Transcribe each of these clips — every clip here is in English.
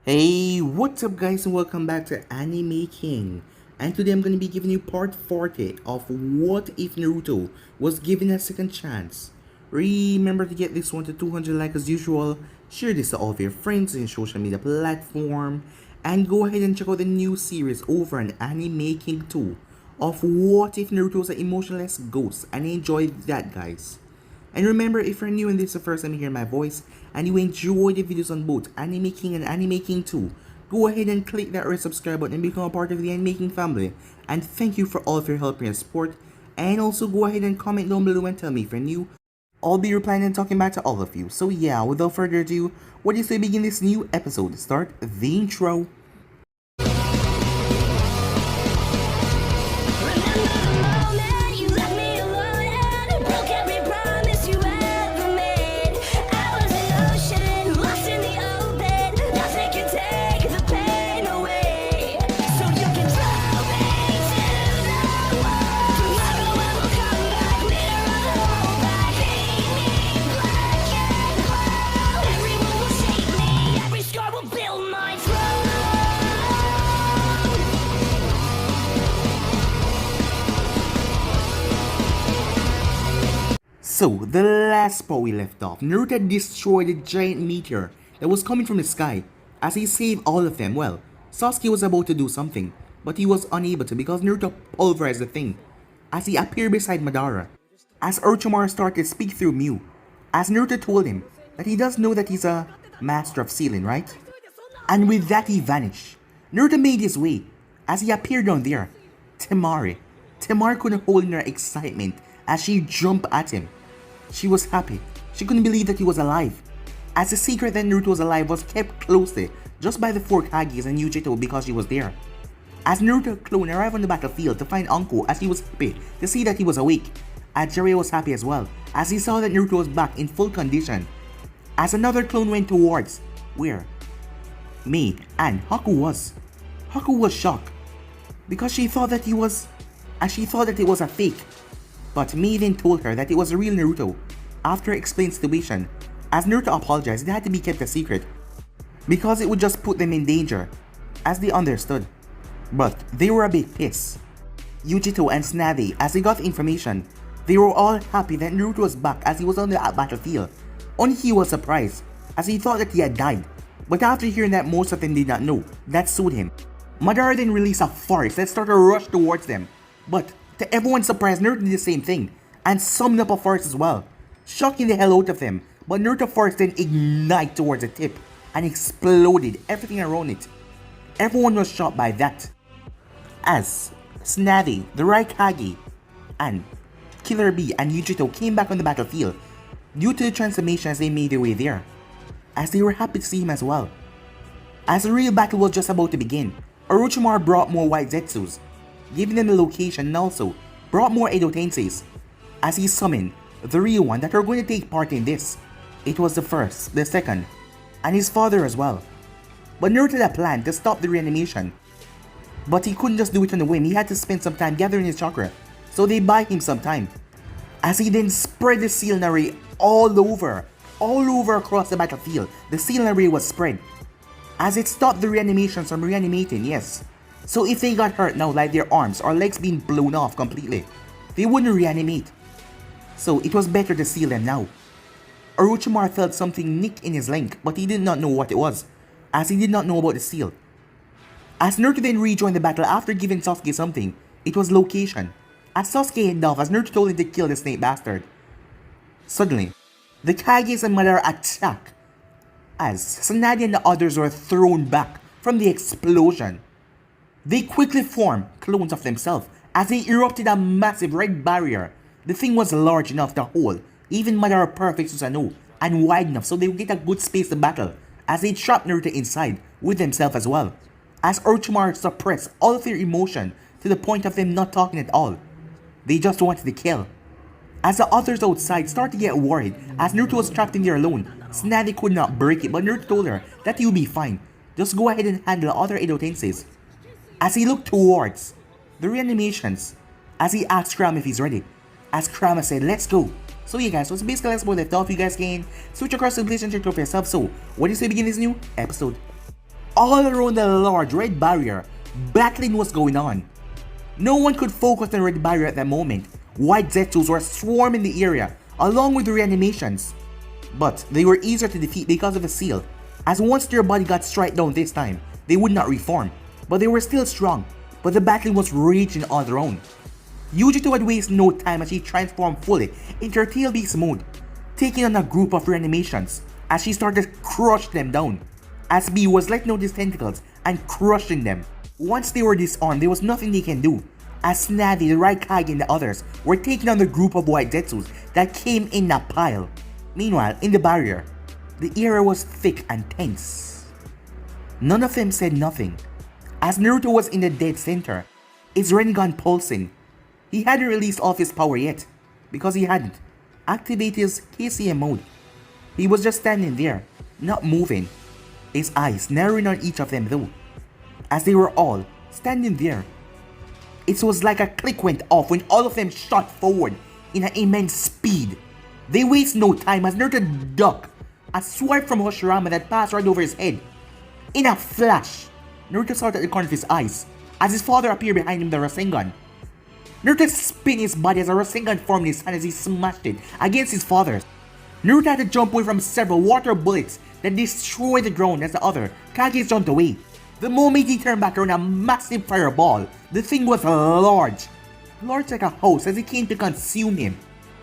Hey, what's up guys and welcome back to Anime King. And today I'm going to be giving you part 40 of What If Naruto Was Given a Second Chance. Remember to get this one to 200 likes as usual, share this to all of your friends in social media platform, and go ahead and check out the new series over on Anime King 2 of What If Naruto Was an Emotionless Ghost, and enjoy that guys. And remember, if you're new and this is the first time you hear my voice, and you enjoy the videos on both Anime King and Anime King 2, go ahead and click that red subscribe button and become a part of the Anime King family. And thank you for all of your help and support. And also go ahead and comment down below and tell me if you're new. I'll be replying and talking back to all of you. So yeah, without further ado, what do you say we begin this new episode? Start the intro. So, the last spot we left off, Naruto destroyed a giant meteor that was coming from the sky. As he saved all of them, well, Sasuke was about to do something, but he was unable to because Naruto pulverized the thing. As he appeared beside Madara, as Orochimaru started to speak through Mew, as Naruto told him that he does know that he's a master of sealing, right? And with that he vanished. Naruto made his way. As he appeared down there, Temari couldn't hold in her excitement as she jumped at him. She was happy. She couldn't believe that he was alive. As the secret that Naruto was alive was kept closely just by the four Kages and Yujito because she was there. As Naruto clone arrived on the battlefield to find Anko, as he was happy to see that he was awake. As Jiraiya was happy as well as he saw that Naruto was back in full condition. As another clone went towards where Mei and Haku was. Haku was shocked because she thought that it was a fake. But Mei then told her that it was a real Naruto. After explaining the situation, as Naruto apologized, it had to be kept a secret because it would just put them in danger, as they understood. But they were a bit pissed. Yujito and Tsunade, as they got the information, they were all happy that Naruto was back as he was on the battlefield. Only he was surprised, as he thought that he had died. But after hearing that most of them did not know, that suited him. Madara then released a force that started to rush towards them. But to everyone's surprise, Naruto did the same thing, and summoned up a force as well, shocking the hell out of them. But Naruto force then ignited towards the tip, and exploded everything around it. Everyone was shocked by that. As Tsunade, the Raikage, and Killer Bee and Yujito came back on the battlefield, due to the transformation as they made their way there, as they were happy to see him as well. As the real battle was just about to begin, Orochimaru brought more white Zetsus, giving them the location, and also brought more Edo Tenseis, as he summoned the real one that are going to take part in this. It was the first, the second, and his father as well. But Naruto had a plan to stop the reanimation, but he couldn't just do it on a whim. He had to spend some time gathering his chakra, so they buy him some time. As he then spread the sealing array all over across the battlefield. The sealing array was spread, as it stopped the reanimations from reanimating, yes. So if they got hurt now, like their arms or legs being blown off completely, they wouldn't reanimate. So it was better to seal them now. Orochimaru felt something nick in his leg, but he did not know what it was, as he did not know about the seal. As Naruto then rejoined the battle after giving Sasuke something, it was location. As Sasuke headed off, as Naruto told him to kill the snake bastard. Suddenly, the Kages and Madara attack, as Tsunade and the others were thrown back from the explosion. They quickly formed clones of themselves as they erupted a massive red barrier. The thing was large enough to hold even Madara Perfect Susanoo, and wide enough so they would get a good space to battle, as they trapped Naruto inside with themselves as well. As Orochimaru suppressed all of their emotion to the point of them not talking at all. They just wanted to kill. As the others outside started to get worried as Naruto was trapped in there alone, Tsunade could not break it, but Naruto told her that he would be fine. Just go ahead and handle the other Edo Tenseis. As he looked towards the reanimations, as he asked Kurama if he's ready, as Kurama said, let's go. So yeah guys, so it's basically that's where left off. You guys can switch across to the PlayStation check for yourself. So what do you say begin this new episode? All around the large red barrier, battling was going on. No one could focus on the red barrier at that moment. White Zetsus were swarming the area, along with the reanimations. But they were easier to defeat because of the seal, as once their body got struck down this time, they would not reform. But they were still strong, but the battle was raging on their own. Yujito had wasted no time as she transformed fully into her tail beast mode, taking on a group of reanimations as she started to crush them down, as B was letting out his tentacles and crushing them. Once they were disarmed, there was nothing they can do, as Snavi, the Raikage and the others were taking on the group of white Zetsus that came in a pile. Meanwhile, in the barrier, the air was thick and tense. None of them said nothing, as Naruto was in the dead center, his Rinnegan pulsing. He hadn't released all of his power yet, because he hadn't activated his KCM mode. He was just standing there, not moving, his eyes narrowing on each of them though, as they were all standing there. It was like a click went off when all of them shot forward in an immense speed. They waste no time as Naruto ducked a swipe from Hoshirama that passed right over his head. In a flash, Naruto saw it at the corner of his eyes as his father appeared behind him with the Rasengan. Naruto spun his body as a Rasengan formed in his hand as he smashed it against his father's. Naruto had to jump away from several water bullets that destroyed the ground as the other Kages jumped away. The moment he turned back around, a massive fireball. The thing was large like a house as it came to consume him.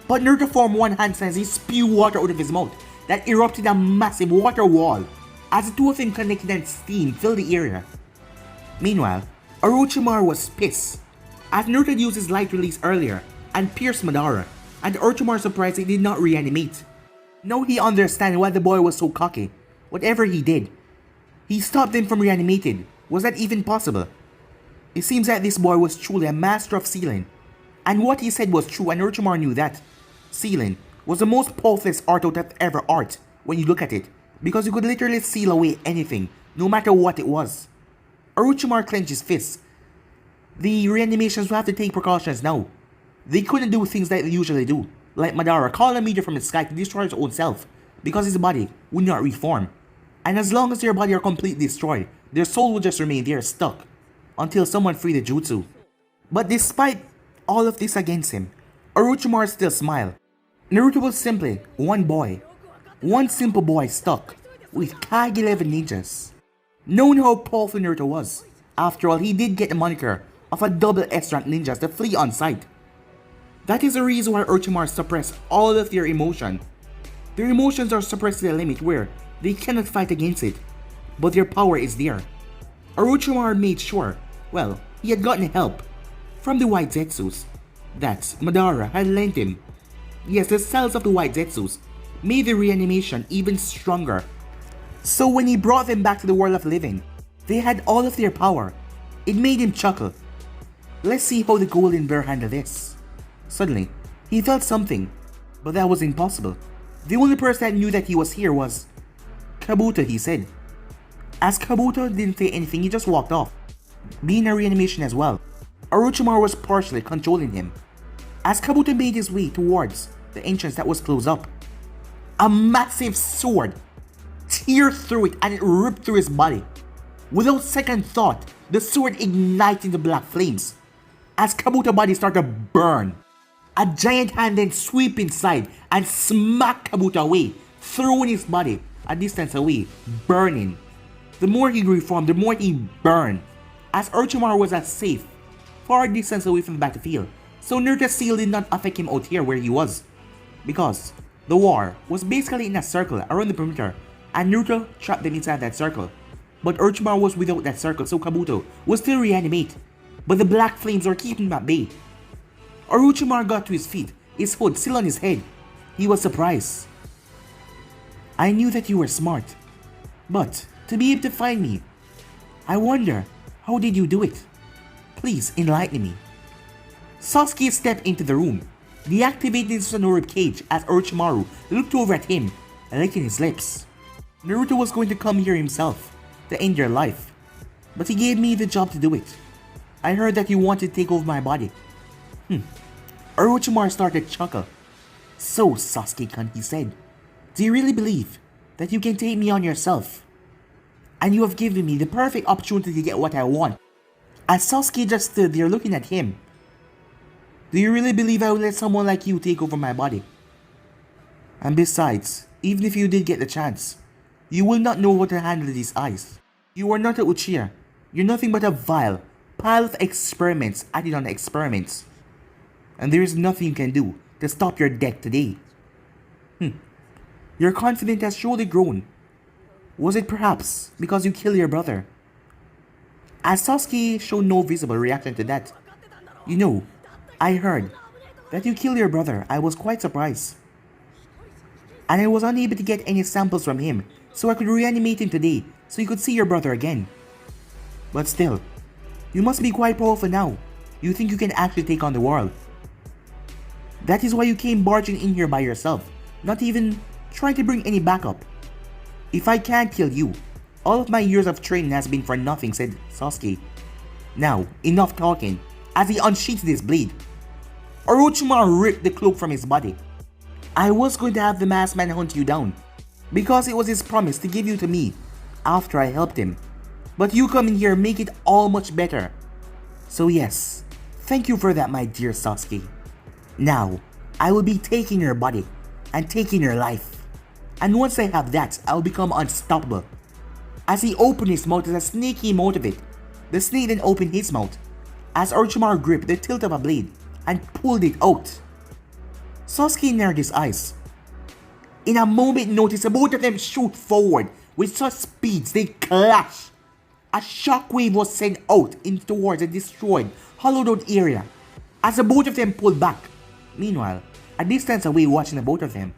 But Naruto formed one hand as he spewed water out of his mouth that erupted a massive water wall as the two of them connected and steam filled the area. Meanwhile, Orochimaru was pissed as Naruto used his light release earlier and pierced Madara, and Orochimaru surprised he did not reanimate. Now he understands why the boy was so cocky. Whatever he did, he stopped him from reanimating. Was that even possible? It seems that this boy was truly a master of sealing, and what he said was true, and Orochimaru knew that. Sealing was the most powerful art out of ever art when you look at it, because you could literally seal away anything, no matter what it was. Orochimaru clenched his fists. The reanimations will have to take precautions now. They couldn't do things that they usually do, like Madara call a meteor from the sky to destroy his own self, because his body would not reform. And as long as their body are completely destroyed, their soul will just remain there stuck, until someone free the jutsu. But despite all of this against him, Orochimaru still smiled. Naruto was simply one boy, one simple boy stuck with Kage 11 ninjas. Knowing how powerful Naruto was, after all he did get the moniker of a double S-rank ninjas that flee on sight. That is the reason why Orochimaru suppressed all of their emotion. Their emotions are suppressed to the limit where they cannot fight against it, but their power is there. Orochimaru made sure, well, he had gotten help from the White Zetsus that Madara had lent him. Yes, the cells of the White Zetsus made the reanimation even stronger. So when he brought them back to the world of living, they had all of their power. It made him chuckle. Let's see how the Golden Bear handled this. Suddenly, he felt something, but that was impossible. The only person that knew that he was here was Kabuto, he said. As Kabuto didn't say anything, he just walked off, being a reanimation as well. Orochimaru was partially controlling him. As Kabuto made his way towards the entrance that was closed up, a massive sword teared through it and it ripped through his body. Without second thought, the sword ignited into black flames. As Kabuto's body started to burn, a giant hand then swept inside and smacked Kabuto away, throwing his body a distance away, burning. The more he reformed, the more he burned, as Orochimaru was a safe, far distance away from the battlefield. So Naruto's seal did not affect him out here where he was, because the war was basically in a circle around the perimeter, and Naruto trapped them inside that circle. But Orochimaru was without that circle, so Kabuto was still reanimate, but the black flames were keeping him at bay. Orochimaru got to his feet, his hood still on his head. He was surprised. I knew that you were smart, but to be able to find me, I wonder, how did you do it? Please enlighten me. Sasuke stepped into the room, deactivating his Sonoru cage as Orochimaru looked over at him, licking his lips. Naruto was going to come here himself to end your life, but he gave me the job to do it. I heard that you wanted to take over my body. Orochimaru started to chuckle. So Sasuke-kun, he said, do you really believe that you can take me on yourself? and you have given me the perfect opportunity to get what I want. As Sasuke just stood there looking at him. Do you really believe I would let someone like you take over my body? And besides, even if you did get the chance, you will not know how to handle these eyes. You are not a Uchiha. You're nothing but a vile pile of experiments added on experiments. And there is nothing you can do to stop your death today. Your confidence has surely grown. Was it perhaps because you killed your brother? As Sasuke showed no visible reaction to that. You know, I heard that you killed your brother. I was quite surprised. And I was unable to get any samples from him, so I could reanimate him today, so you could see your brother again. But still, you must be quite powerful now. You think you can actually take on the world. That is why you came barging in here by yourself, not even trying to bring any backup. If I can't kill you, all of my years of training has been for nothing, said Sasuke. Now, enough talking, as he unsheathed his blade. Orochimaru ripped the cloak from his body. I was going to have the masked man hunt you down, because it was his promise to give you to me after I helped him. But you come in here and make it all much better. So yes, thank you for that, my dear Sasuke. Now, I will be taking your body and taking your life. And once I have that, I'll become unstoppable. As he opened his mouth as a snake came out of it, the snake then opened his mouth as Orochimaru gripped the tilt of a blade and pulled it out. Sasuke narrowed his eyes. In a moment notice, both of them shoot forward with such speeds they clash. A shockwave was sent out towards a destroyed, hollowed out area as the both of them pulled back. Meanwhile, a distance away watching the both of them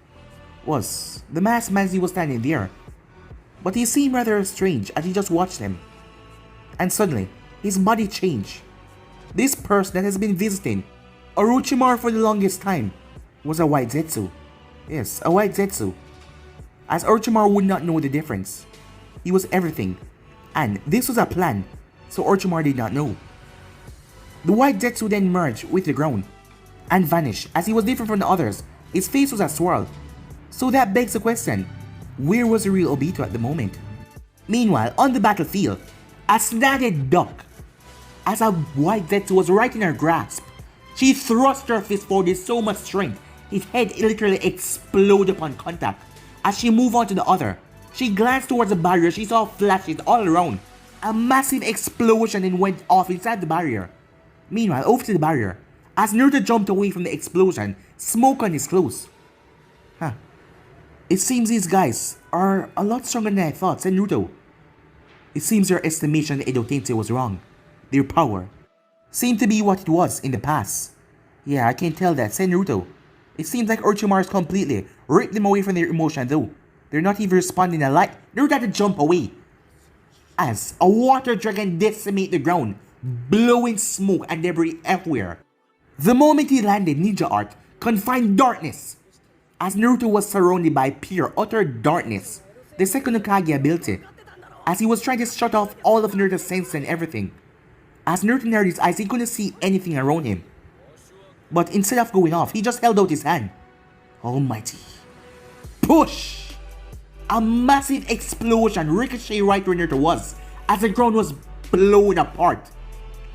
was the masked man. He was standing there, but he seemed rather strange as he just watched them. And suddenly, his body changed. This person that has been visiting Orochimaru for the longest time was a white Zetsu. Yes, a white Zetsu. As Orochimaru would not know the difference. He was everything. And this was a plan, so Orochimaru did not know. The white Zetsu then merged with the ground and vanished. As he was different from the others, his face was a swirl. So that begs the question, where was the real Obito at the moment? Meanwhile, on the battlefield, a snatted duck, as a white Zetsu was right in her grasp. She thrust her fist forward with so much strength, his head literally exploded upon contact. As she moved on to the other, she glanced towards the barrier. She saw flashes all around. A massive explosion then went off inside the barrier. Meanwhile, over to the barrier, as Naruto jumped away from the explosion, smoke on his clothes. It seems these guys are a lot stronger than I thought, said Naruto. It seems your estimation of Edo Tensei was wrong. Their power seemed to be what it was in the past. Yeah, I can tell that, said Naruto. It seems like Orochimaru's completely ripped them away from their emotion though. They're not even responding to light. Naruto had to jump away as a water dragon decimated the ground, blowing smoke and debris everywhere. The moment he landed, ninja art confined darkness. As Naruto was surrounded by pure, utter darkness, the second Hokage ability, as he was trying to shut off all of Naruto's senses and everything. As Naruto narrowed his eyes, he couldn't see anything around him. But instead of going off, he just held out his hand. Almighty. Push! A massive explosion ricocheted right where Naruto was, as the ground was blown apart.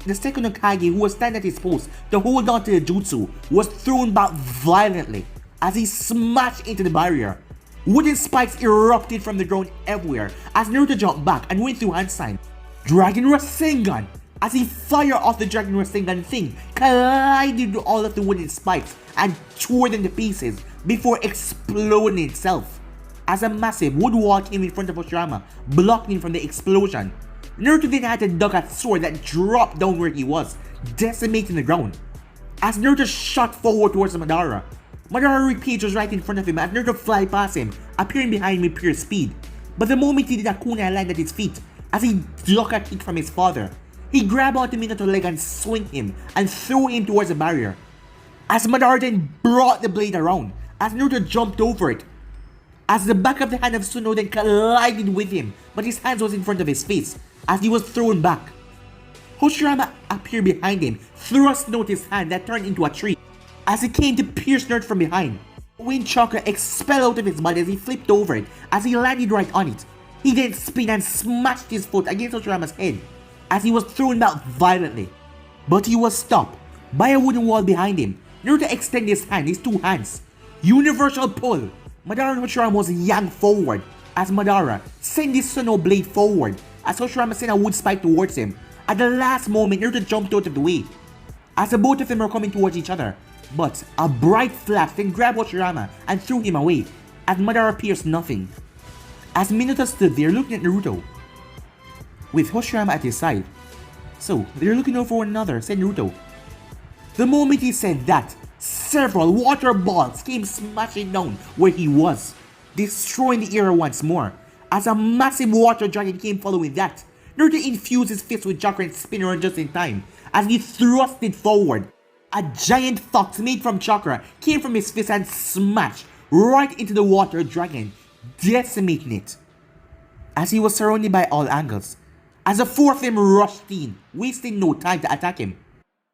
The second Hokage, who was standing at his post to hold on to the jutsu, was thrown back violently as he smashed into the barrier. Wooden spikes erupted from the ground everywhere as Naruto jumped back and went through hand sign. Dragon Rasengan! As he fired off the Dragon Rasengan thing, collided with all of the wooden spikes and tore them to pieces before exploding itself. As a massive wood wall came in front of Hashirama, blocking him from the explosion. Naruto then had to duck a sword that dropped down where he was, decimating the ground. As Naruto shot forward towards Madara, Madara Repage was right in front of him as Naruto fly past him, appearing behind him with pure speed. But the moment he did, a kunai landed at his feet as he ducked a kick from his father. He grabbed onto Minato's leg and swung him and threw him towards the barrier. As Madara then brought the blade around, as Naruto jumped over it. As the back of the hand of Suno then collided with him, but his hands was in front of his face as he was thrown back. Hashirama appeared behind him, thrust out his hand that turned into a tree as he came to pierce Naruto from behind. Wind chakra expelled out of his body as he flipped over it as he landed right on it. He then spun and smashed his foot against Hoshirama's head as he was thrown back violently. But he was stopped by a wooden wall behind him. Naruto extended his two hands. Universal pull. Madara and Hoshirama was yanked forward as Madara sent his Suno blade forward as Hoshirama sent a wood spike towards him. At the last moment, Naruto jumped out of the way as the both of them were coming towards each other. But a bright flash then grabbed Hoshirama and threw him away as Madara pierced nothing. As Minato stood there looking at Naruto with Hoshirama at his side. "So, they're looking out for one another," said Naruto. The moment he said that, several water balls came smashing down where he was, destroying the air once more. As a massive water dragon came following that, Naruto infused his fist with chakra and spin around just in time as he thrust it forward. A giant fox made from chakra came from his fist and smashed right into the water dragon, decimating it. As he was surrounded by all angles, as the four of them rushed in, wasting no time to attack him.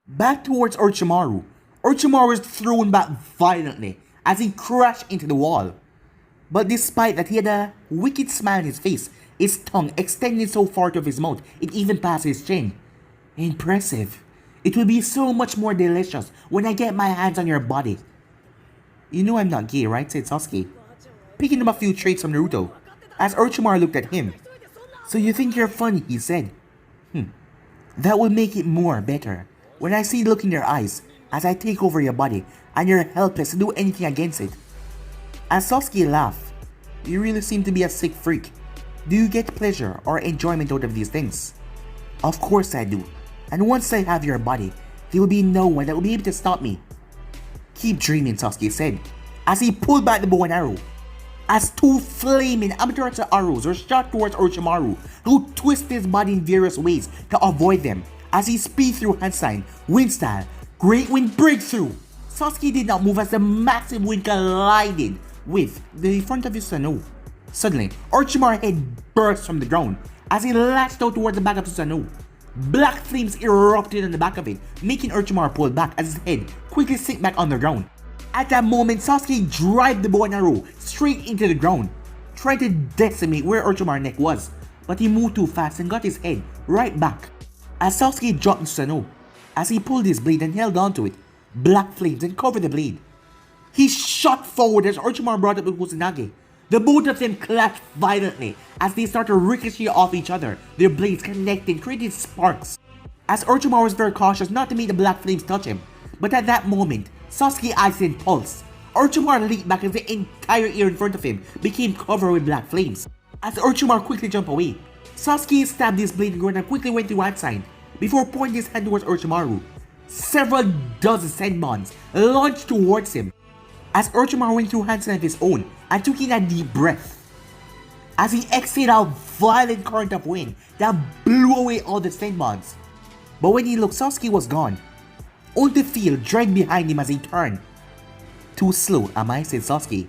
Back towards Orochimaru, Orochimaru was thrown back violently as he crashed into the wall. But despite that, he had a wicked smile on his face, his tongue extending so far to his mouth it even passed his chin. "Impressive. It will be so much more delicious when I get my hands on your body." "You know I'm not gay, right?" said Sasuke, picking up a few traits from Naruto, as Orochimaru looked at him. "So you think you're funny," he said. That will make it more better when I see the look in your eyes as I take over your body and you're helpless to do anything against it." As Sasuke laughed, "You really seem to be a sick freak. Do you get pleasure or enjoyment out of these things?" "Of course I do. And once I have your body, there will be no one that will be able to stop me." "Keep dreaming," Sasuke said, as he pulled back the bow and arrow. As two flaming Amaterasu arrows were shot towards Orochimaru, who twisted his body in various ways to avoid them, as he speed through hand sign, wind style, great wind breakthrough. Sasuke did not move as the massive wind collided with the front of his Susanoo. Suddenly, Orochimaru's head burst from the ground as he lashed out towards the back of Susanoo. Black flames erupted on the back of it, making Orochimaru pull back as his head quickly sank back on the ground. At that moment, Sasuke drive the bow and arrow straight into the ground, trying to decimate where Orochimaru's neck was, but he moved too fast and got his head right back. As Sasuke dropped into Susanoo, as he pulled his blade and held onto it, black flames then covered the blade. He shot forward as Orochimaru brought up the Kusanagi. The both of them clashed violently as they started to ricochet off each other, their blades connecting, creating sparks. As Orochimaru was very cautious not to make the black flames touch him, but at that moment, Sasuke's eyes didn't pulse. Orochimaru leaped back as the entire air in front of him became covered with black flames. As Orochimaru quickly jumped away, Sasuke stabbed his blade in the ground and quickly went through hand sign before pointing his hand towards Orochimaru. Several dozen senbons launched towards him as Orochimaru went through hand sign of his own and took in a deep breath. As he exhaled a violent current of wind that blew away all the senbons. But when he looked, Sasuke was gone. Only the field dragged behind him as he turned. "Too slow, am I?" said Sasuke.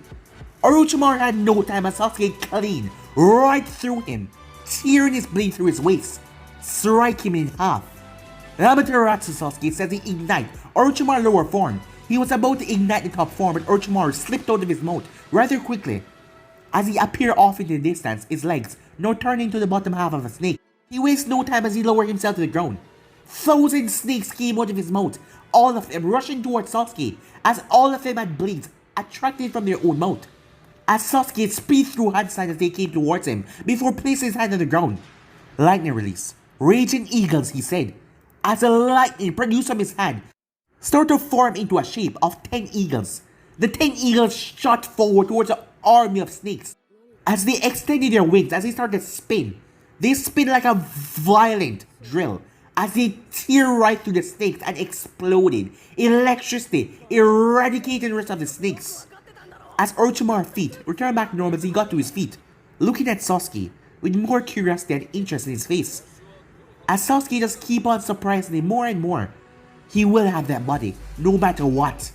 Orochimaru had no time as Sasuke clean right through him, tearing his blade through his waist, striking him in half. Amaterasu Sasuke says he ignite Orochimaru's lower form. He was about to ignite the top form, but Orochimaru slipped out of his mouth rather quickly. As he appeared off in the distance, his legs now turning to the bottom half of a snake. He wastes no time as he lowered himself to the ground. 1,000 snakes came out of his mouth, all of them rushing towards Sasuke, as all of them had blades attracted from their own mouth. As Sasuke speed through hand signs as they came towards him, before placing his hand on the ground. "Lightning release. Raging eagles," he said, as the lightning produced from his hand started to form into a shape of 10 eagles. The 10 eagles shot forward towards an army of snakes. As they extended their wings, as they started to spin, they spin like a violent drill, as they tear right through the snakes and exploded. Electricity eradicated the rest of the snakes. As Orochimaru's feet returned back to normal as he got to his feet, looking at Sasuke with more curiosity and interest in his face. As Sasuke just keep on surprising him more and more, he will have that body, no matter what.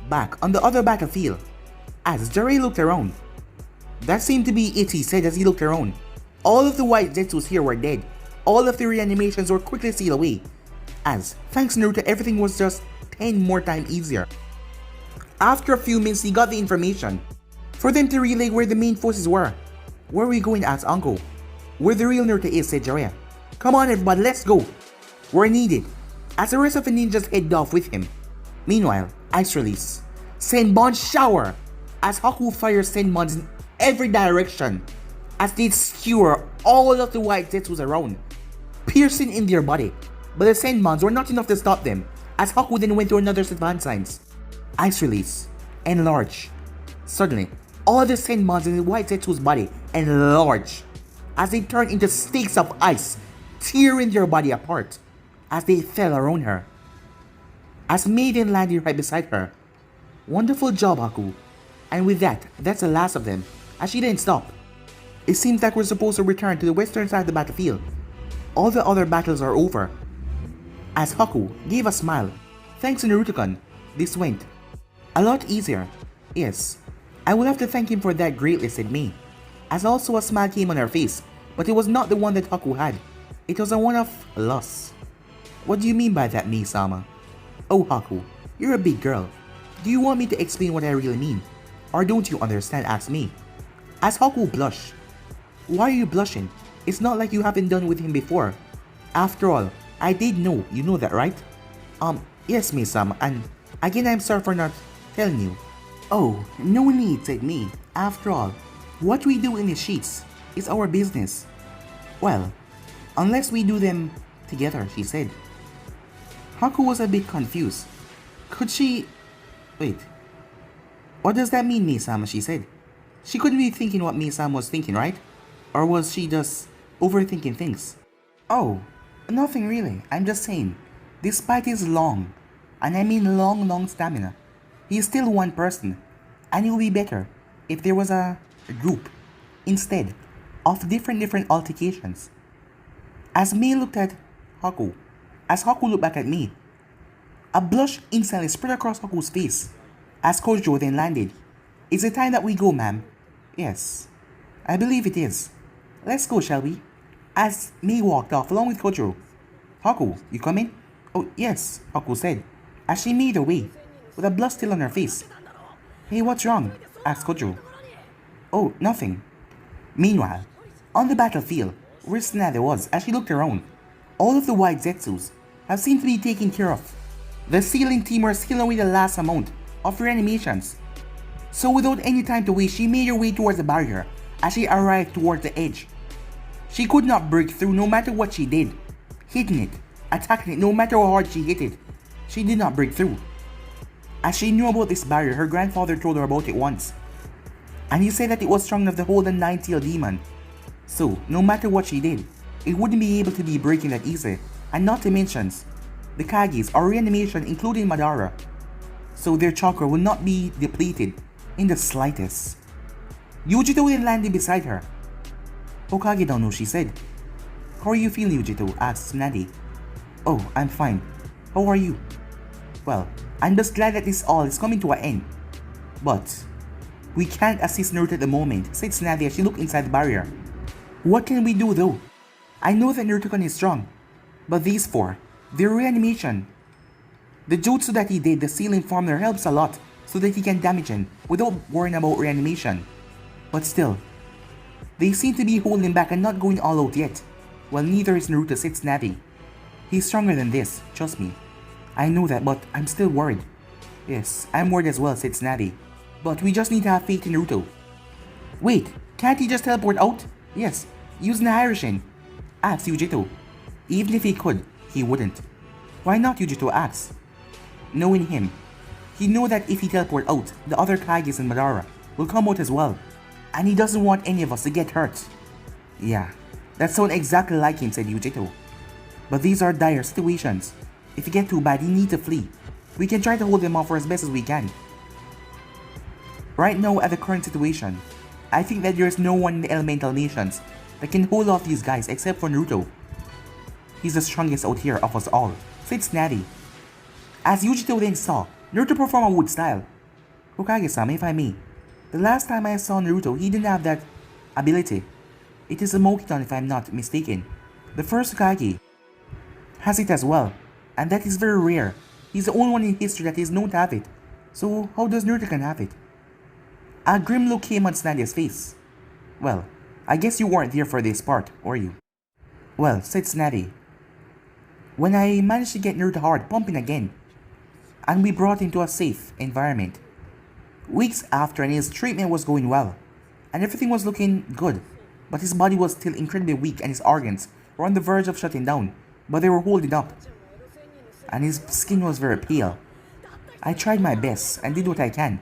Back on the other battlefield, as Jiraiya looked around. That seemed to be it, he said as he looked around. All of the white Zetsus here were dead. All of the reanimations were quickly sealed away. As, thanks to Naruto, everything was just 10 more times easier. After a few minutes, he got the information for them to relay where the main forces were. Where are we going? Asked Uncle. Where the real Naruto is, said Jiraiya. Come on everybody, let's go. We're needed. As the rest of the ninjas head off with him. Meanwhile, ice release. Senbon shower. As Haku fires Senbons in every direction. As they skewer all of the white Zetsus around, piercing in their body. But the Senbons were not enough to stop them. As Haku then went through another set of hand signs. Ice release. Enlarge. Suddenly, all the Senbons in the white Zetsu's body enlarge. As they turned into stakes of ice, tearing their body apart. As they fell around her. As Maiden landed right beside her. Wonderful job, Haku. And with that, that's the last of them, as she didn't stop. It seems like we're supposed to return to the western side of the battlefield. All the other battles are over. As Haku gave a smile. Thanks to Naruto-kun, this went a lot easier. Yes, I will have to thank him for that greatly, said Mei. As also a smile came on her face, but it was not the one that Haku had. It was a one of loss. What do you mean by that, Mei-sama? Oh Haku, you're a big girl. Do you want me to explain what I really mean? Or don't you understand? Asked Mei. As Haku blushed. Why are you blushing? It's not like you haven't done with him before. After all, I did know, you know that, right? Yes, Mei-sama, and again I'm sorry for not telling you. Oh, no need, said Mei. After all, what we do in the sheets is our business. Well, unless we do them together, she said. Haku was a bit confused. Could she... Wait. What does that mean, Mei-sama, she said. She couldn't be thinking what Mei-sama was thinking, right? Or was she just overthinking things? Oh, nothing really. I'm just saying, despite his long, and I mean long stamina, he is still one person, and it would be better if there was a group instead of different altercations. As Mei looked at Haku, as Haku looked back at Mei, a blush instantly spread across Haku's face. As Kojo then landed. Is it time that we go, ma'am? Yes, I believe it is. Let's go, shall we? As Mei walked off along with Kojo. Haku, you coming? Oh, yes, Haku said, as she made her way, with a blush still on her face. Hey, what's wrong? Asked Kojo. Oh, nothing. Meanwhile, on the battlefield, where Tsunade was, as she looked around, all of the white Zetsus have seemed to be taken care of. The sealing team were sealing away the last amount of reanimations. So without any time to waste, she made her way towards the barrier as she arrived towards the edge. She could not break through no matter what she did. Hitting it, attacking it, no matter how hard she hit it, she did not break through. As she knew about this barrier, her grandfather told her about it once. And he said that it was strong enough to hold a nine-tailed demon. So, no matter what she did, it wouldn't be able to be breaking that easy. And not to mention, the Kages are reanimation including Madara. So their chakra will not be depleted in the slightest. Yujito then landed beside her. Hokage don't know, she said. How are you feeling, Yujito? Asked Tsunade. Oh, I'm fine. How are you? Well, I'm just glad that this all is coming to an end. But we can't assist Naruto at the moment, said Tsunade as she looked inside the barrier. What can we do though? I know that Naruto-kun is strong, but these four, their reanimation. The jutsu that he did, the sealing formula, helps a lot so that he can damage him without worrying about reanimation. But still, they seem to be holding back and not going all out yet. Well, neither is Naruto, said Tsunade. He's stronger than this, trust me. I know that, but I'm still worried. Yes, I'm worried as well, said Tsunade. But we just need to have faith in Naruto. Wait, can't he just teleport out? Yes, using the Hyroshin. Asked Yujito. Even if he could, he wouldn't. Why not, Yujito asked. Knowing him, he knows that if he teleport out, the other Kages and Madara will come out as well. And he doesn't want any of us to get hurt. Yeah, that sounds exactly like him, said Yujito. But these are dire situations. If it gets too bad, he needs to flee. We can try to hold them off for as best as we can. Right now, at the current situation, I think that there is no one in the elemental nations that can hold off these guys except for Naruto. He's the strongest out here of us all, said Tsunade. As Yujito then saw Naruto perform a wood style. Hokage-sama, if I may, the last time I saw Naruto, he didn't have that ability. It is a Mokiton if I'm not mistaken. The first Hokage has it as well, and that is very rare. He's the only one in history that is known to have it. So how does Naruto can have it? A grim look came on Tsunade's face. Well, I guess you weren't there for this part, were you? Well, said Snatty. When I managed to get Naruto heart pumping again, and we brought him to a safe environment. Weeks after, and his treatment was going well, and everything was looking good, but his body was still incredibly weak and his organs were on the verge of shutting down, but they were holding up, and his skin was very pale. I tried my best and did what I can.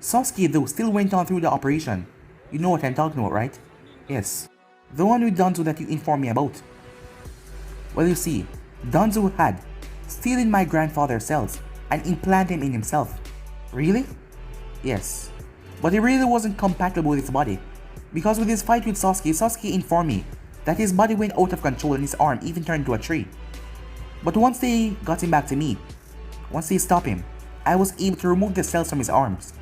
Sasuke, though, still went on through the operation. You know what I'm talking about, right? Yes. The one with Danzo that you informed me about. Well, you see, Danzo had stolen my grandfather's cells and implanted them in himself. Really? Yes. But it really wasn't compatible with his body. Because with his fight with Sasuke, Sasuke informed me that his body went out of control and his arm even turned into a tree. But once they got him back to me, once they stopped him, I was able to remove the cells from his arms.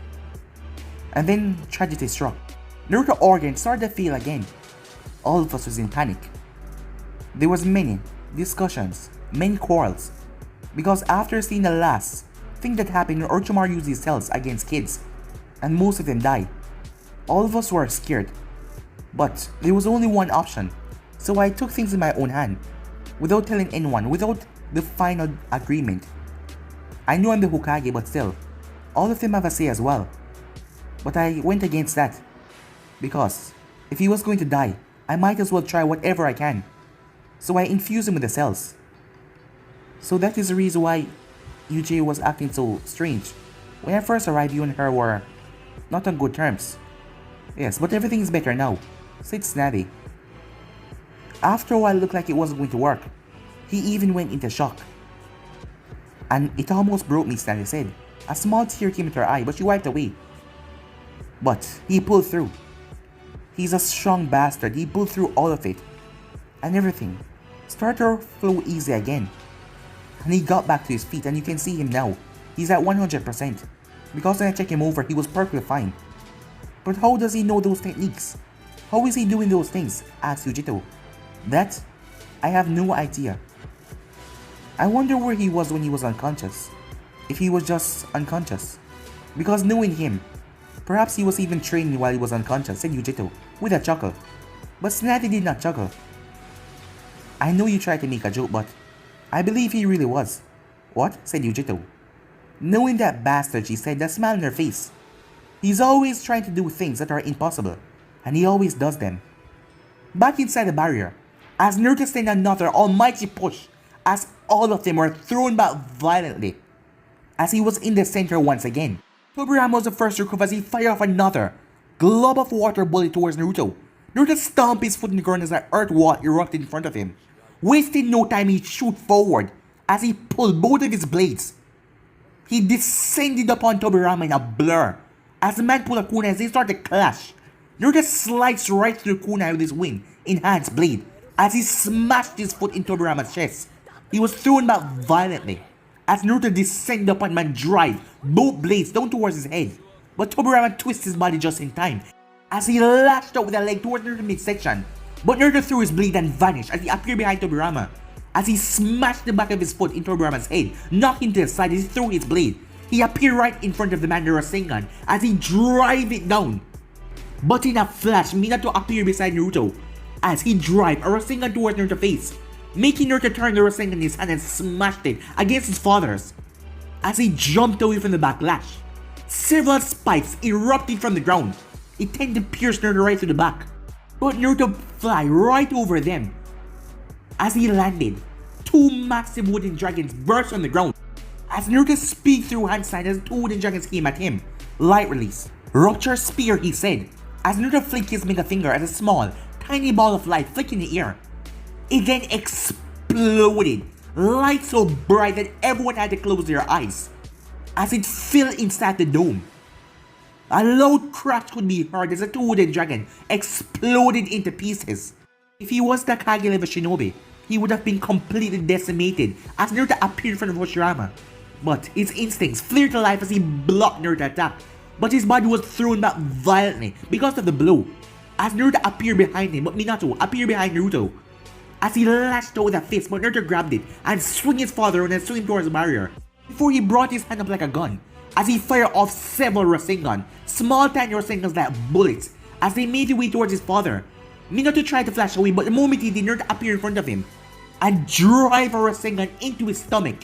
And then tragedy struck. Naruto's organs started to fail again. All of us was in panic. There was many discussions, many quarrels. Because after seeing the last thing that happened when Orochimaru used his cells against kids, and most of them died, all of us were scared. But there was only one option, so I took things in my own hand, without telling anyone, without the final agreement. I know I'm the Hokage, but still, all of them have a say as well. But I went against that, because if he was going to die, I might as well try whatever I can. So I infused him with the cells. So that is the reason why UJ was acting so strange. When I first arrived, you and her were not on good terms. Yes, but everything is better now, said Snavy. After a while, it looked like it wasn't going to work. He even went into shock. And it almost broke me, Snavy said. A small tear came into her eye, but she wiped away. But he pulled through. He's a strong bastard. He pulled through all of it. And everything started to flow easy again. And he got back to his feet, and you can see him now. He's at 100%. Because when I checked him over, he was perfectly fine. But how does he know those techniques? How is he doing those things? Asked Yujito. That, I have no idea. I wonder where he was when he was unconscious. If he was just unconscious. Because knowing him, perhaps he was even training while he was unconscious, said Yujito, with a chuckle. But Snatty did not chuckle. I know you tried to make a joke, but I believe he really was. What? Said Yujito. Knowing that bastard, she said, that smile on her face. He's always trying to do things that are impossible, and he always does them. Back inside the barrier, as Naruto sent another almighty push, as all of them were thrown back violently, as he was in the center once again. Tobirama was the first to recover as he fired off another glob of water bullet towards Naruto. Naruto stomped his foot in the ground as the earth wall erupted in front of him. Wasting no time, he shoot forward as he pulled both of his blades. He descended upon Tobirama in a blur. As the man pulled a kunai as they started to clash, Naruto sliced right through the kunai with his wing, enhanced blade. As he smashed his foot in Tobirama's chest, he was thrown back violently. As Naruto descended upon him and drive both blades down towards his head. But Tobirama twisted his body just in time, as he lashed out with a leg towards Naruto's midsection. But Naruto threw his blade and vanished as he appeared behind Tobirama. As he smashed the back of his foot in Tobirama's head, knocking him to the side as he threw his blade. He appeared right in front of the man Rasengan as he drive it down. But in a flash, Minato appeared beside Naruto as he drive a Rasengan towards Naruto's face, making Naruto turn the Rasengan in his hand and smashed it against his father's. As he jumped away from the backlash, several spikes erupted from the ground. It tended to pierce Naruto right through the back. But Naruto fly right over them. As he landed, two massive wooden dragons burst on the ground. As Naruto speed through handstand as two wooden dragons came at him. Light release. Rupture spear, he said. As Naruto flicked his middle finger at a small, tiny ball of light flicked in the air. It then exploded. Light so bright that everyone had to close their eyes. As it fell inside the dome. A loud crash could be heard as the two wooden dragon exploded into pieces. If he was the Kage level shinobi, he would have been completely decimated as Naruto appeared in front of Hashirama. But his instincts flared to life as he blocked Naruto's attack. But his body was thrown back violently because of the blow. As Naruto appeared behind him, but Minato appeared behind Naruto. As he lashed out with a fist, but Naruto grabbed it and swung his father around and swung him towards the barrier. Before he brought his hand up like a gun, as he fired off several Rasengan, small tiny Rasengans like bullets, As they made their way towards his father, Minato tried to flash away, but the moment he did, Naruto appeared in front of him and drive a Rasengan into his stomach.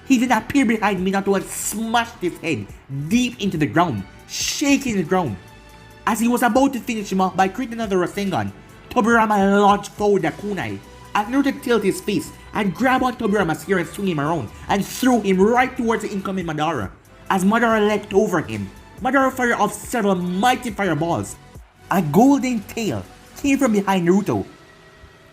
He then appeared behind Minato and smashed his head deep into the ground, shaking the ground. As he was about to finish him off by creating another Rasengan, Tobirama launched forward the kunai. As Naruto tilted his face and grabbed on Tobirama's hair and swung him around and threw him right towards the incoming Madara. As Madara leapt over him, Madara fired off several mighty fireballs. A golden tail came from behind Naruto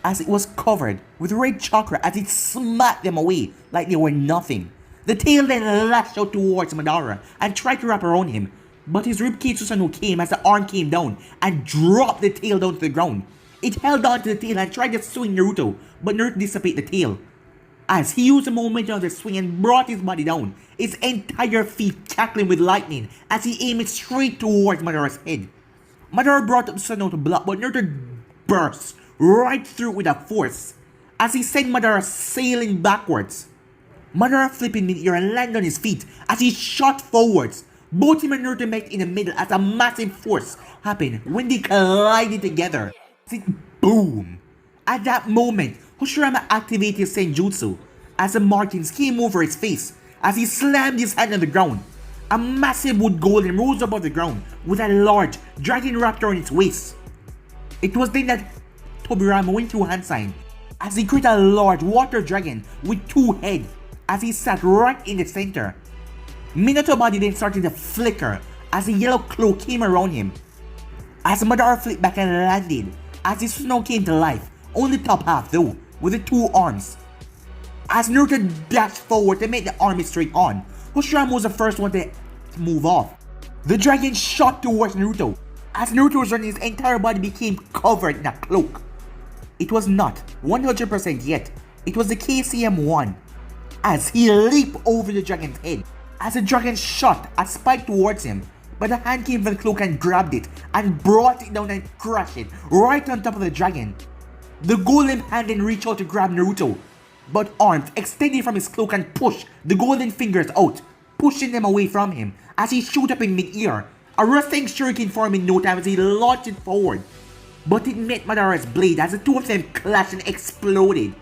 as it was covered with red chakra as it smacked them away like they were nothing. The tail then lashed out towards Madara and tried to wrap around him, but his ribcage Susanoo came as the arm came down and dropped the tail down to the ground. It held on to the tail and tried to swing Naruto, but Naruto dissipated the tail. As he used the momentum of the swing and brought his body down, his entire feet crackling with lightning as he aimed it straight towards Madara's head. Madara brought up Susanoo to block, but Naruto burst right through with a force as he sent Madara sailing backwards. Madara flipped in mid-air and landed on his feet as he shot forwards. Both him and Naruto met in the middle as a massive force happened when they collided together. Boom! At that moment, Hoshirama activated his Senjutsu as the markings came over his face as he slammed his hand on the ground. A massive wood golem rose above the ground with a large dragon raptor on its waist. It was then that Tobirama went through hand sign as he created a large water dragon with 2 heads as he sat right in the center. Minato's body then started to flicker as a yellow cloak came around him. As Madara flipped back and landed, as his snow came to life, only the top half though, with the 2 arms. As Naruto dashed forward to make the army straight on, Hoshirama was the first one to move off. The dragon shot towards Naruto. As Naruto was running, his entire body became covered in a cloak. It was not 100% yet. It was the KCM-1. As he leaped over the dragon's head, as the dragon shot a spike towards him, but the hand came from the cloak and grabbed it and brought it down and crushed it right on top of the dragon. The golem hand then reached out to grab Naruto, but arms extended from his cloak and pushed the golden fingers out, pushing them away from him as he shot up in mid-air. A rustling shuriken formed in no time as he launched it forward, but it met Madara's blade as the 2 of them clashed and exploded.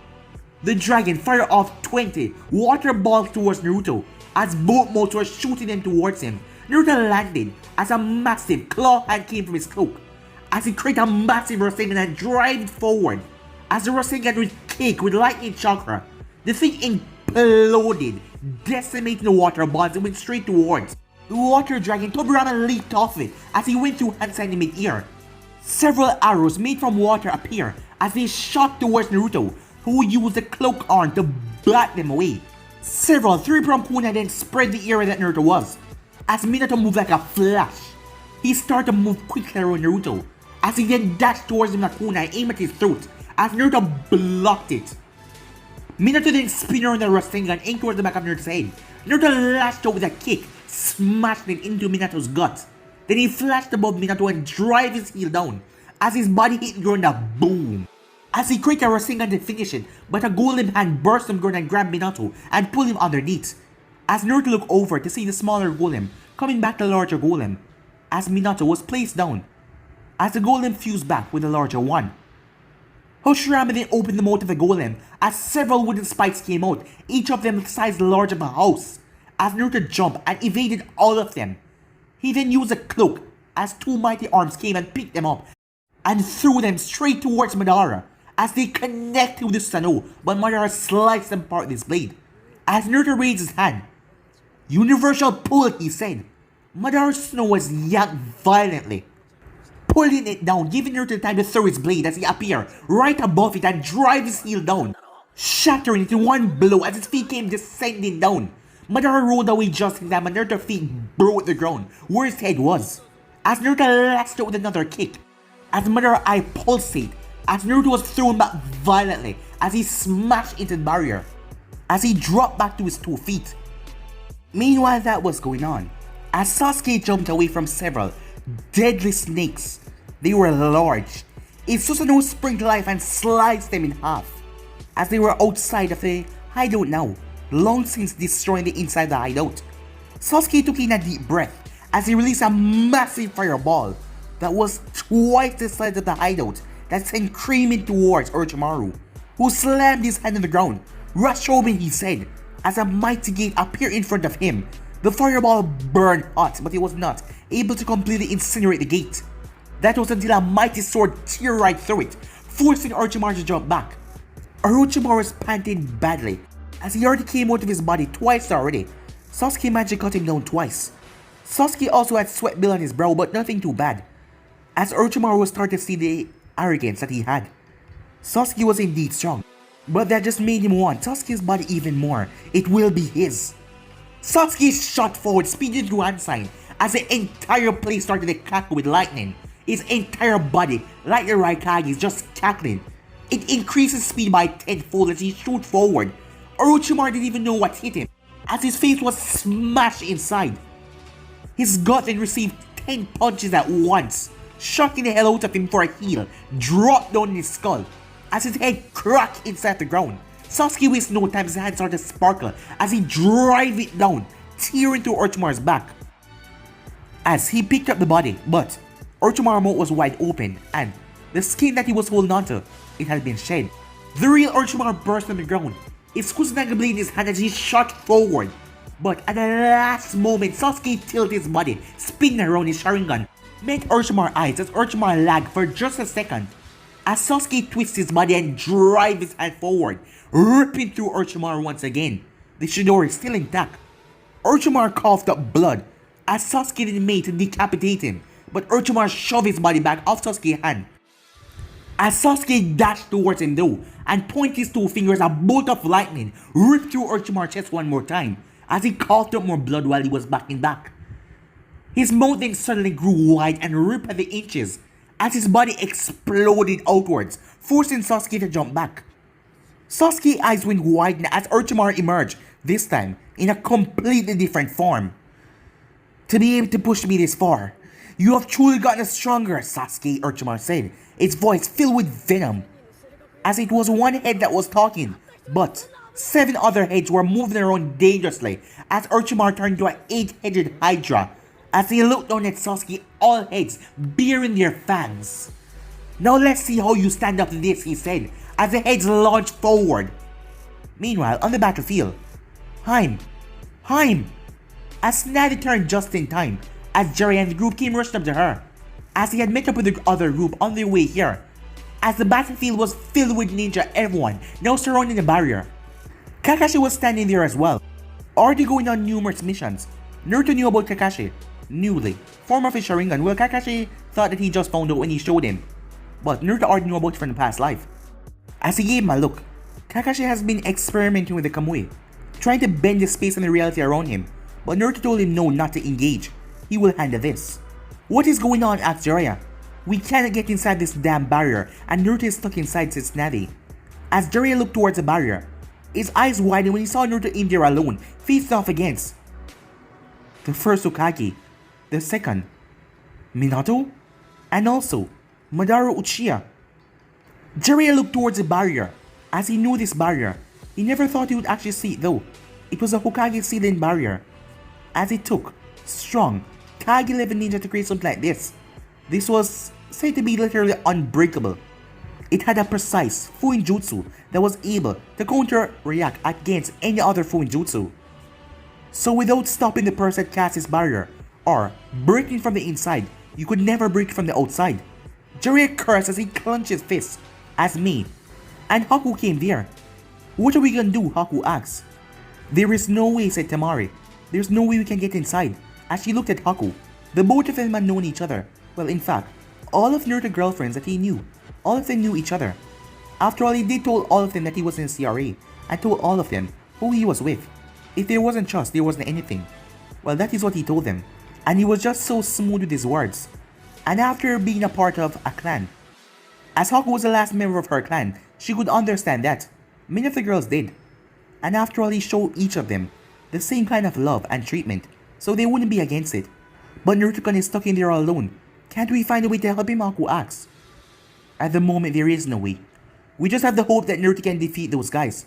The dragon fired off 20 water balls towards Naruto as both modes were shooting them towards him. Naruto landed as a massive claw hand came from his cloak as he created a massive Rasengan and drove forward. As the Rasengan was caked with lightning chakra, the thing imploded, decimating the water balls and went straight towards the water dragon. Tobirama leaped off it as he went through hand sign in mid-air. Several arrows made from water appear as they shot towards Naruto, who used the cloak arm to bat them away. Several 3-pronged kunai then spread the area that Naruto was. As Minato moved like a flash, he started to move quickly around Naruto as he then dashed towards him with a kunai aimed at his throat as Naruto blocked it. Minato then spun around the Rasengan aimed towards the back of Naruto's head. Naruto lashed out with a kick, smashing it into Minato's gut. Then he flashed above Minato and drove his heel down as his body hit the ground. A boom! As he created a Rasengan to finish it, but a golem hand burst from the ground and grabbed Minato and pulled him underneath. As Naruto looked over to see the smaller golem coming back to the larger golem, as Minato was placed down, as the golem fused back with the larger one. Hoshirama then opened the mouth of the golem as several wooden spikes came out, each of them the size large of a house. As Naruto jumped and evaded all of them, he then used a cloak as 2 mighty arms came and picked them up and threw them straight towards Madara as they connected with the Susanoo, but Madara sliced them apart with his blade. As Naruto raised his hand, "Universal pull," he said. Madara's Susanoo was yanked violently, pulling it down, giving Naruto time to throw his blade as he appeared right above it and drive his heel down, shattering it in one blow as his feet came descending down. Madara rolled away just in time and Naruto's feet broke the ground where his head was. As Naruto lashed out with another kick, as Madara's eye pulsated, as Naruto was thrown back violently as he smashed into the barrier, as he dropped back to his 2 feet. Meanwhile, that was going on as Sasuke jumped away from several deadly snakes. They were large. His Susanoo sprang to life and sliced them in half as they were outside of the hideout now, long since destroying the inside of the hideout. Sasuke took in a deep breath as he released a massive fireball, that was twice the size of the hideout that sent screaming towards Orochimaru, who slammed his hand on the ground. Rush Robin, he said, as a mighty gate appeared in front of him. The fireball burned hot, but he was not able to completely incinerate the gate. That was until a mighty sword tear right through it, forcing Orochimaru to jump back. Orochimaru was panting badly, as he already came out of his body twice already. Sasuke managed to cut him down twice. Sasuke also had sweat build on his brow, but nothing too bad, as Orochimaru was starting to see the arrogance that he had. Sasuke was indeed strong, but that just made him want Sasuke's body even more. It will be his. Sasuke shot forward, speeding through hand sign, as the entire place started to crackle with lightning. His entire body, like the Raikage, is just cackling. It increases speed by tenfold as he shoots forward. Orochimaru didn't even know what hit him, as his face was smashed inside. His gut then received 10 punches at once, shocking the hell out of him for a heel, dropped down in his skull, as his head cracked inside the ground. Sasuke wasted no time as his hand started to sparkle as he drive it down, tearing through Orochimaru's back. As he picked up the body, but Orochimaru's mouth was wide open, and the skin that he was holding onto, it had been shed. The real Orochimaru burst on the ground, his Kusanagi blade in his hand as he shot forward. But at the last moment, Sasuke tilted his body, spinning around his Sharingan, met Orochimaru's eyes as Orochimaru lagged for just a second. As Sasuke twists his body and drives his hand forward, ripping through Orochimaru once again. The Chidori is still intact. Orochimaru coughed up blood as Sasuke did made to decapitate him, but Orochimaru shoved his body back off Sasuke's hand. As Sasuke dashed towards him though, and pointed his two fingers, a bolt of lightning ripped through Orochimaru's chest one more time, as he coughed up more blood while he was backing back. His mouth then suddenly grew wide and ripped at the inches, as his body exploded outwards, forcing Sasuke to jump back. Sasuke's eyes went wide as Orochimaru emerged, this time in a completely different form. To be able to push me this far, you have truly gotten stronger, Sasuke, Orochimaru said, its voice filled with venom. As it was one head that was talking, but 7 other heads were moving around dangerously as Orochimaru turned into an 8-headed Hydra. As he looked down at Sasuke, all heads bearing their fangs. Now let's see how you stand up to this, he said, as the heads launched forward. Meanwhile, on the battlefield, Haim! As Navi turned just in time, as Jerry and the group came rushing up to her, as he had met up with the other group on their way here, as the battlefield was filled with ninja everyone, now surrounding the barrier. Kakashi was standing there as well, already going on numerous missions. Naruto knew about Kakashi, newly, form of his Sharingan. Well, Kakashi thought that he just found out when he showed him, but Naruto already knew about it from the past life. As he gave him a look, Kakashi has been experimenting with the Kamui, trying to bend the space and the reality around him, but Naruto told him no, not to engage. He will handle this. What is going on? Asked Jiraiya. We cannot get inside this damn barrier, and Naruto is stuck inside his Navi. As Jiraiya looked towards the barrier, his eyes widened when he saw Naruto in there alone, facing off against the first Hokage, the second, Minato, and also Madara Uchiha. Jiraiya looked towards the barrier, as he knew this barrier. He never thought he would actually see it though. It was a Hokage sealing barrier, as it took strong Kage level ninja to create something like this. This was said to be literally unbreakable. It had a precise Fuinjutsu that was able to counter-react against any other Fuinjutsu. So without stopping the person that cast this barrier, or breaking from the inside, you could never break from the outside. Jiraiya cursed as he clenched his fist, as me and Haku came there. What are we gonna do? Haku asked. There is no way, said Temari. There's no way we can get inside. As she looked at Haku, the both of them had known each other. Well, in fact, all of Naruto's girlfriends that he knew, all of them knew each other. After all, he did told all of them that he was in CRA, and told all of them who he was with. If there wasn't trust, there wasn't anything. Well, that is what he told them, and he was just so smooth with his words. And after being a part of a clan, as Haku was the last member of her clan, she could understand that. Many of the girls did. And after all, he showed each of them the same kind of love and treatment, so they wouldn't be against it. But Naruto-kun is stuck in there all alone. Can't we find a way to help him? Haku asks. At the moment, there is no way. We just have the hope that Naruto can defeat those guys.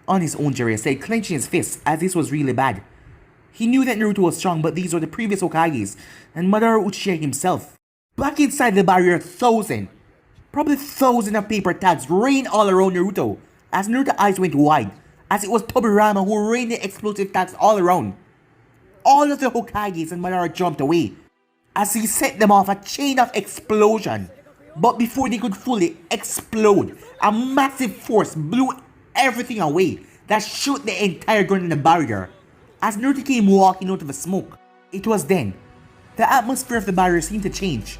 On his own, Jiraiya said, clenching his fists, as this was really bad. He knew that Naruto was strong, but these were the previous Hokages, and Madara Uchiha himself. Back inside the barrier, probably thousands of paper tags rained all around Naruto as Naruto's eyes went wide, as it was Tobirama who rained the explosive tags all around. All of the Hokages and Madara jumped away as he set them off a chain of explosion. But before they could fully explode, a massive force blew everything away that shook the entire ground in the barrier. As Naruto came walking out of the smoke, it was then the atmosphere of the barrier seemed to change.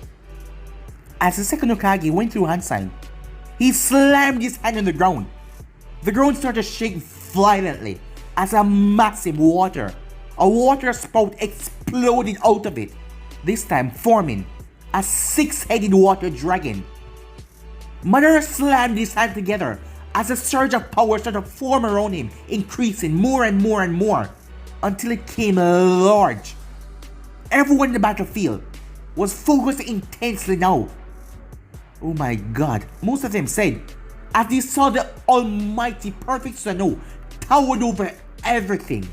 As the second Hokage went through hand sign, he slammed his hand on the ground. The ground started to shake violently as a massive water spout exploded out of it, this time forming a six-headed water dragon. Madara slammed his hands together as a surge of power started to form around him, increasing more and more and more until it came large. Everyone in the battlefield was focused intensely now. Oh my god, most of them said, as they saw the almighty perfect Susanoo towered over everything.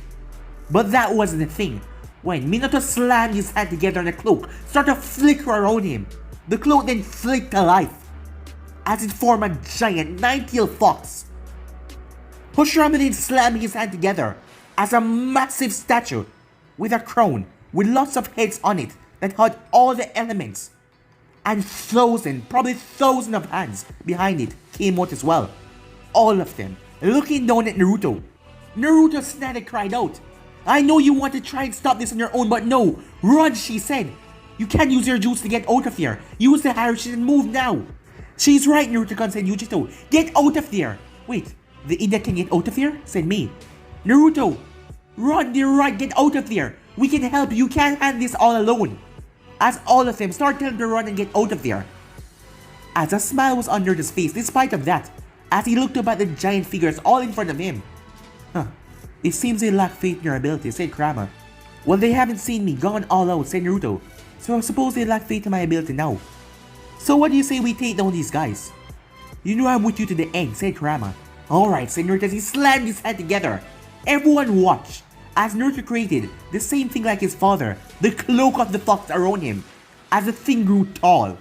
But that wasn't the thing. When Minato slammed his hand together and the cloak started to flicker around him, the cloak then flicked to life as it formed a giant nine-tailed fox. Hashirama then slammed his hand together as a massive statue with a crown with lots of heads on it that had all the elements, and probably thousands of hands behind it came out as well. All of them looking down at Naruto. Naruto Tsunade cried out, "I know you want to try and stop this on your own, but no, run," she said. "You can't use your juice to get out of here. Use the Harashi and move now." "She's right," Naruto said Yujito. "Get out of there." "Wait, the idiot can get out of here?" said me. "Naruto, run, they're right, get out of there. We can help you, can't handle this all alone." As all of them started telling him to run and get out of there. As a smile was on Naruto's face despite of that, as he looked up at the giant figures all in front of him. "It seems they lack faith in your ability," said Kurama. "Well, they haven't seen me gone all out," said Naruto. "So I suppose they lack faith in my ability now. So what do you say we take down these guys?" "You know I'm with you to the end," said Kurama. "Alright," said Naruto as he slammed his head together. Everyone watched as Naruto created the same thing like his father, the cloak of the fox around him, as the thing grew tall.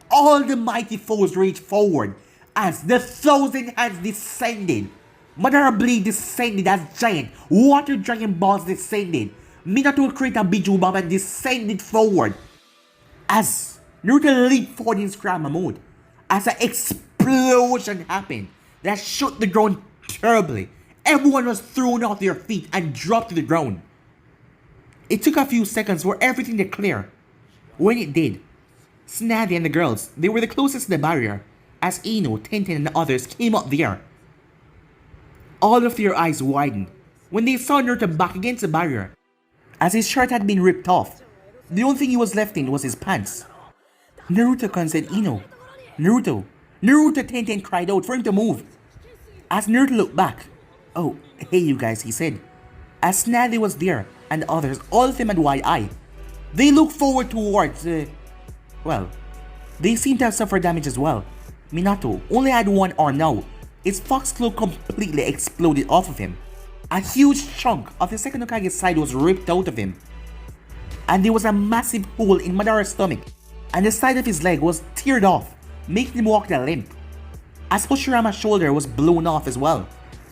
All the mighty foes raged forward as the thousand hands descended. Madara Blade descended as giant water dragon balls descended. Minato created a Biju Bomb and descended forward. As Naruto leaped forward in Kurama mode, as an explosion happened that shook the ground terribly. Everyone was thrown off their feet and dropped to the ground. It took a few seconds for everything to clear. When it did, Tsunade and the girls, they were the closest to the barrier, as Ino, Tenten and the others came up there. All of their eyes widened when they saw Naruto back against the barrier, as his shirt had been ripped off. The only thing he was left in was his pants. "Naruto-kun," said Ino. "Naruto! Naruto!" Tenten cried out for him to move. As Naruto looked back, "Oh, hey you guys," he said. As Tsunade was there, and the others, all of them had wide eye. They looked forward towards, they seemed to have suffered damage as well. Minato only had one arm now. His fox cloak completely exploded off of him. A huge chunk of the second Hokage's side was ripped out of him. And there was a massive hole in Madara's stomach, and the side of his leg was teared off, making him walk with a limp. As Hoshirama's shoulder was blown off as well.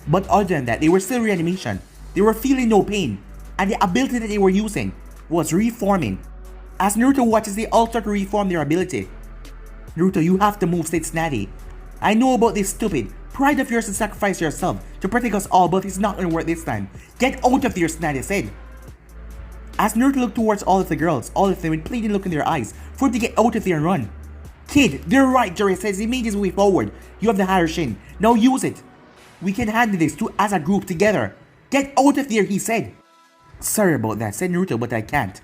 But other than that, they were still reanimation. They were feeling no pain, and the ability that they were using was reforming. As Naruto watches, they all start to reform their ability. "Naruto, you have to move," said Tsunade. "I know about this stupid pride of yours to sacrifice yourself to protect us all, but it's not gonna work this time. Get out of here," Tsunade said. As Naruto looked towards all of the girls, all of them with pleading look in their eyes for him to get out of there and run. "Kid, they're right," Jiraiya says. "He made his way forward. You have the Harashin. Now use it. We can handle this too as a group together. Get out of there," he said. "Sorry about that," said Naruto, "but I can't."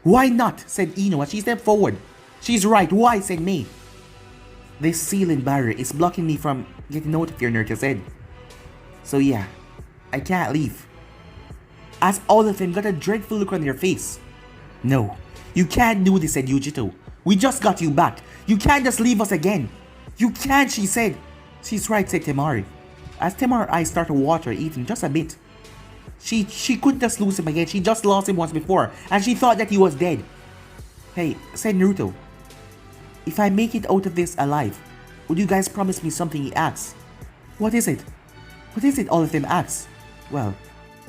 "Why not?" said Ino as she stepped forward. "She's right, why?" said Mei. "This ceiling barrier is blocking me from getting out of here," Naruto said. "So yeah, I can't leave." As all of them got a dreadful look on their face. "No, you can't do this," said Yujito. "We just got you back. You can't just leave us again." "You can't," she said. "She's right," said Temari. As Temari's eyes started to water even just a bit. She couldn't just lose him again. She just lost him once before, and she thought that he was dead. Hey, said Naruto, if I make it out of this alive, would you guys promise me something, he asks. What is it? What is it, all of them ask? Well,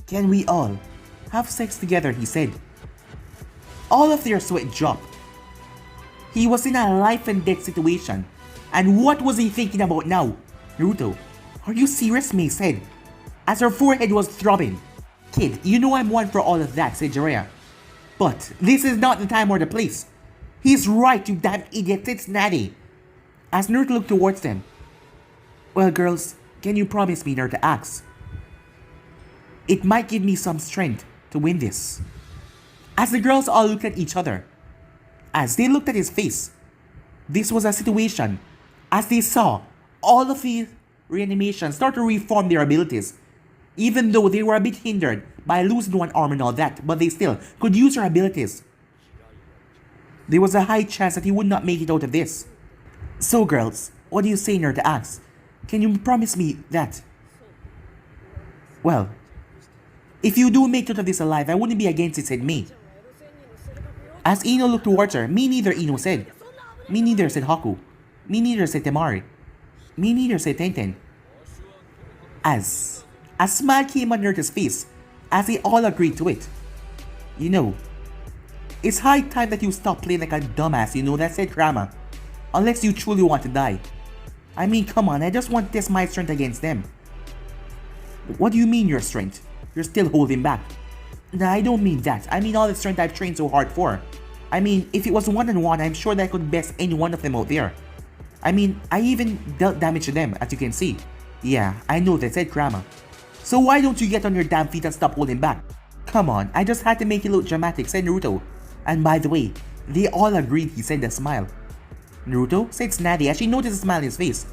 can we all have sex together, he said. All of their sweat dropped. He was in a life and death situation. And what was he thinking about now? Naruto, are you serious, Mei said, as her forehead was throbbing. Kid, you know I'm one for all of that, said Jiraiya. But this is not the time or the place. He's right, you damn idiot, it's Natty. As Naruto looked towards them. Well, girls, can you promise me, Naruto asks? It might give me some strength to win this. As the girls all looked at each other. As they looked at his face. This was a situation. As they saw all of the reanimations start to reform their abilities. Even though they were a bit hindered by losing one arm and all that, but they still could use their abilities. There was a high chance that he would not make it out of this. So girls, what do you say, Naruto asks? Can you promise me that? Well, if you do make it out of this alive, I wouldn't be against it, said Mei. As Ino looked towards her, me neither, Ino said. Me neither, said Haku. Me neither, said Temari. Me neither, said Tenten. As a smile came on Naruto's face, as they all agreed to it. You know, it's high time that you stop playing like a dumbass, you know that, said Rama. Unless you truly want to die. I mean, come on, I just want to test my strength against them. What do you mean your strength? You're still holding back. Nah, I don't mean that. I mean all the strength I've trained so hard for. I mean, if it was one-on-one, I'm sure that I could best any one of them out there. I mean, I even dealt damage to them, as you can see. Yeah, I know that, said Krama. So why don't you get on your damn feet and stop holding back? Come on, I just had to make it look dramatic, said Naruto. And by the way, they all agreed, he said with a smile. Naruto, said Snaddy as she noticed a smile on his face.